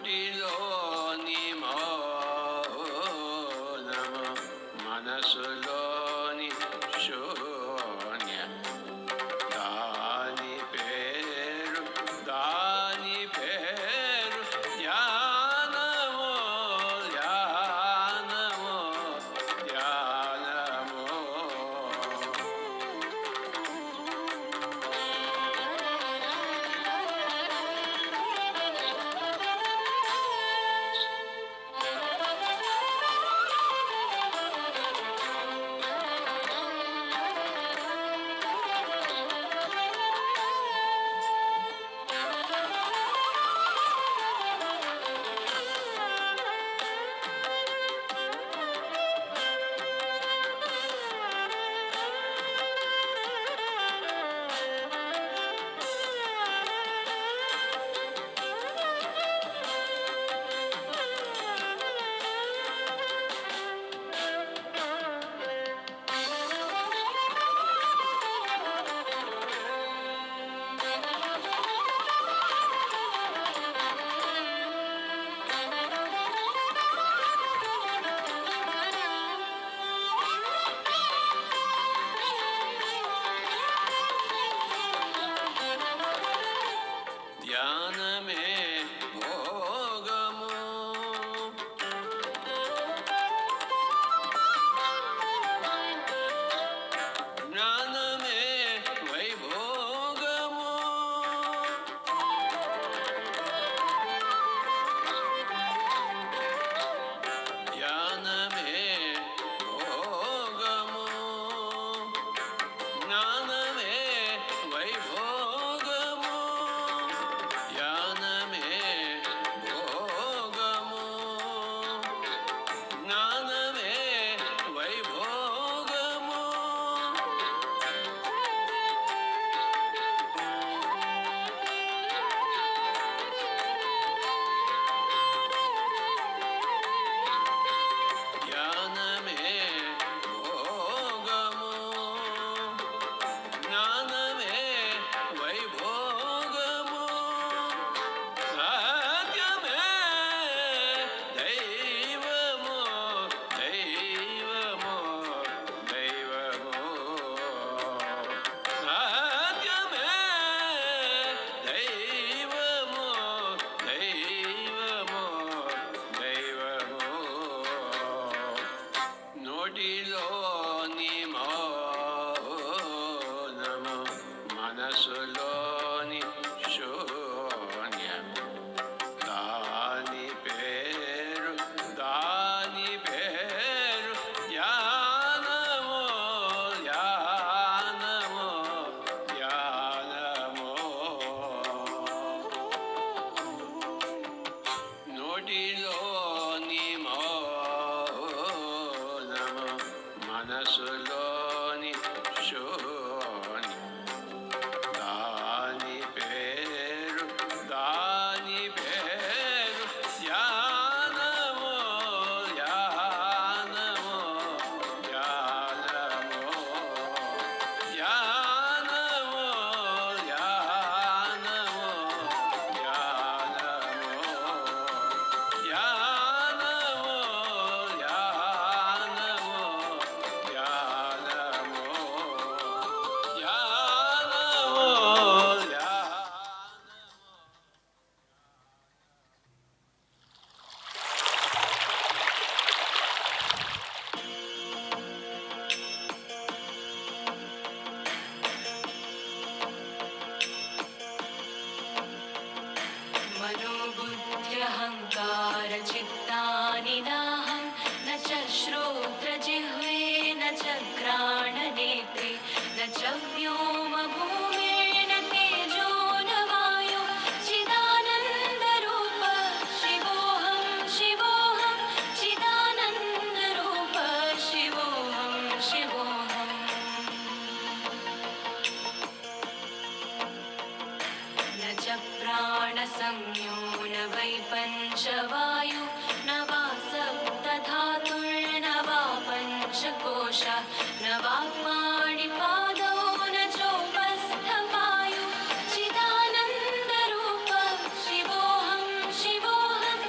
నోటిలోని మౌనము మనసులోని శూన్య దాని పేరు ధ్యానము ధ్యానము ధ్యానము. ధ్యానమే భోగము జ్ఞానమే వైభోగము. ధ్యానమే భోగము జ్ఞానమే వైభోగము. ధ్యానమే భోగము జ్ఞానమే వైభోగము. ధ్యానమే భోగము జ్ఞానమే వైభోగము. సత్యమే దైవము దైవము దైవము. సత్యమే దైవము దైవము దైవము. నోటిలోని మౌనము మనసులోని శూన్యం దాని పేరు ధ్యానము ధ్యానము ధ్యానము. నోటిలోని మౌనము మనసులోని శూన్యం దాని పేరు ధ్యానము ధ్యానము ధ్యానము ధ్యానము ధ్యానము मनोबुद्ध्यहङ्कारचित्तानि नाहं न च श्रोत्रजिह्वे न च घ्राणनेत्रे न च व्योमभूमिर्न तेजो न वायु चिदानन्दरूप शिवोऽहं शिवोऽहं चिदानन्दरूप शिवोऽहं शिवोऽहम् न च प्राणसंज्ञो न वै पञ्चवायु न वा सप्तधातुर्न वा पञ्चकोश न वा पाणिपादौ न चोपस्थवायु चिदानन्दरूप शिवोऽहं शिवोऽहं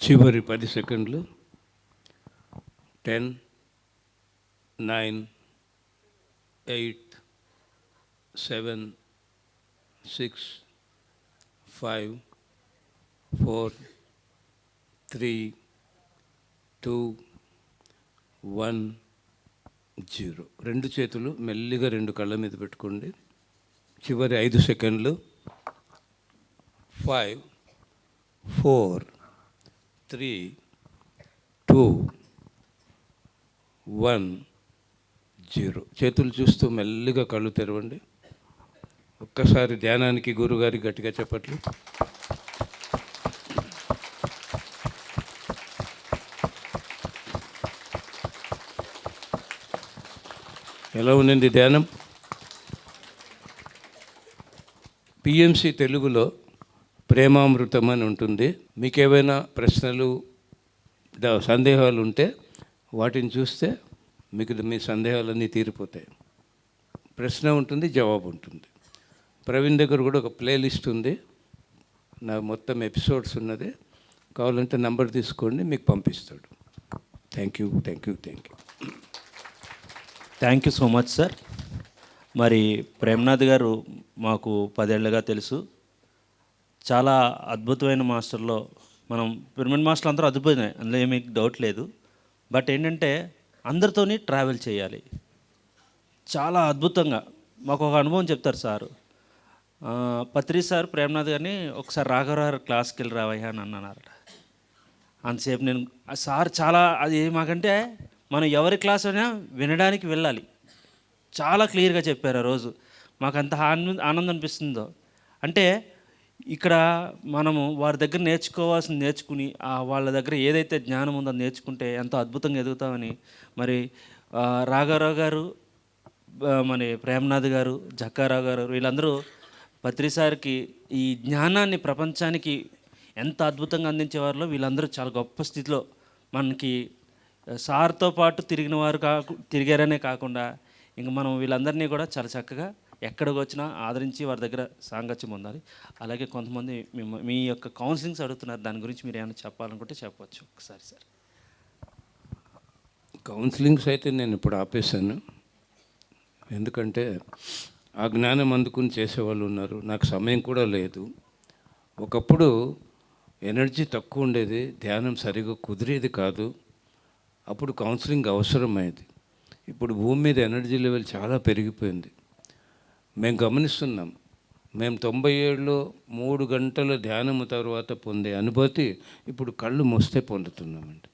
చివరి 10 సెకండ్లు. 10, 9, 8, 7, 6, 5, 4, 3, 2, 1, 0. రెండు చేతులు మెల్లిగా రెండు కళ్ళ మీద పెట్టుకోండి. చివరి 5 సెకండ్లు. 5, 4, 3, 2, 1, 0. చేతులు చూస్తూ మెల్లిగా కళ్ళు తెరవండి. ఒక్కసారి ధ్యానానికి గురుగారి గట్టిగా చెప్పట్లు. ఎలా ఉండింది ధ్యానం? పిఎంసి తెలుగులో ప్రేమామృతం అని ఉంటుంది. మీకు ఏవైనా ప్రశ్నలు సందేహాలు ఉంటే వాటిని చూస్తే మీకు మీ సందేహాలన్నీ తీరిపోతాయి. ప్రశ్న ఉంటుంది, జవాబు ఉంటుంది. ప్రవీణ్ దగ్గర కూడా ఒక ప్లేలిస్ట్ ఉంది, నా మొత్తం ఎపిసోడ్స్ ఉన్నది. కావాలంటే నంబర్ తీసుకోండి, మీకు పంపిస్తాడు. Thank you. Thank you so much sir. మరి ప్రేమ్నాథ్ గారు మాకు 10 ఏళ్ళుగా తెలుసు. చాలా అద్భుతమైన మాస్టర్లో మనం పిరమిడ్ మాస్టర్లు అందరూ అద్భుతమే, అందులో ఏమీ డౌట్ లేదు. బట్ ఏంటంటే అందరితోని ట్రావెల్ చేయాలి. చాలా అద్భుతంగా మాకు ఒక అనుభవం చెప్తారు సారు. పత్రి సార్ ప్రేమ్నాథ్ గారిని ఒకసారి రాఘవరావు క్లాస్కి వెళ్ళి రావయ్యా అని అన్నారట. అంతసేపు నేను సార్ చాలా అది మాకంటే మనం ఎవరి క్లాస్ అయినా వినడానికి వెళ్ళాలి. చాలా క్లియర్గా చెప్పారు ఆ రోజు. మాకు అంత ఆనందం అనిపిస్తుందో. అంటే ఇక్కడ మనము వారి దగ్గర నేర్చుకోవాల్సింది నేర్చుకుని వాళ్ళ దగ్గర ఏదైతే జ్ఞానం ఉందో నేర్చుకుంటే ఎంతో అద్భుతంగా ఎదుగుతామని మరి రాఘవరావు గారు, మరి ప్రేమ్నాథ్ గారు, జక్కారావు గారు వీళ్ళందరూ పత్రిసారికి ఈ జ్ఞానాన్ని ప్రపంచానికి ఎంత అద్భుతంగా అందించేవారిలో వీళ్ళందరూ చాలా గొప్ప స్థితిలో మనకి సార్తో పాటు తిరిగారనే కాకుండా ఇంక మనం వీళ్ళందరినీ కూడా చాలా చక్కగా ఎక్కడికి వచ్చినా ఆదరించి వారి దగ్గర సాంగత్యం పొందాలి. అలాగే కొంతమంది మీ యొక్క కౌన్సిలింగ్స్ అడుగుతున్నారు, దాని గురించి మీరు ఏమైనా చెప్పాలనుకుంటే చెప్పవచ్చు ఒకసారి సార్. కౌన్సిలింగ్స్ అయితే నేను ఇప్పుడు ఆపేశాను. ఎందుకంటే ఆ జ్ఞానం అందుకుని చేసేవాళ్ళు ఉన్నారు, నాకు సమయం కూడా లేదు. ఒకప్పుడు ఎనర్జీ తక్కువ ఉండేది, ధ్యానం సరిగా కుదిరేది కాదు, అప్పుడు కౌన్సిలింగ్ అవసరమైంది. ఇప్పుడు భూమి మీద ఎనర్జీ లెవెల్ చాలా పెరిగిపోయింది. మేము గమనిస్తున్నాం. మేము 97లో 3 గంటల ధ్యానము తర్వాత పొందే అనుభూతి ఇప్పుడు కళ్ళు మూస్తే పొందుతున్నామండి.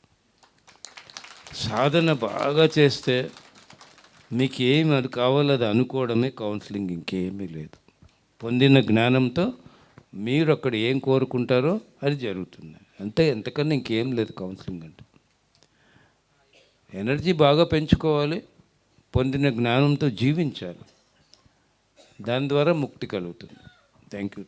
సాధన బాగా చేస్తే మీకు ఏమి అది కావాలో అది అనుకోవడమే కౌన్సిలింగ్, ఇంకేమీ లేదు. పొందిన జ్ఞానంతో మీరు అక్కడ ఏం కోరుకుంటారో అది జరుగుతుంది అంతే, ఎంతకన్నా ఇంకేం లేదు కౌన్సిలింగ్ అంటే. ఎనర్జీ బాగా పెంచుకోవాలి, పొందిన జ్ఞానంతో జీవించాలి, దాని ద్వారా ముక్తి కలుగుతుంది. Thank you.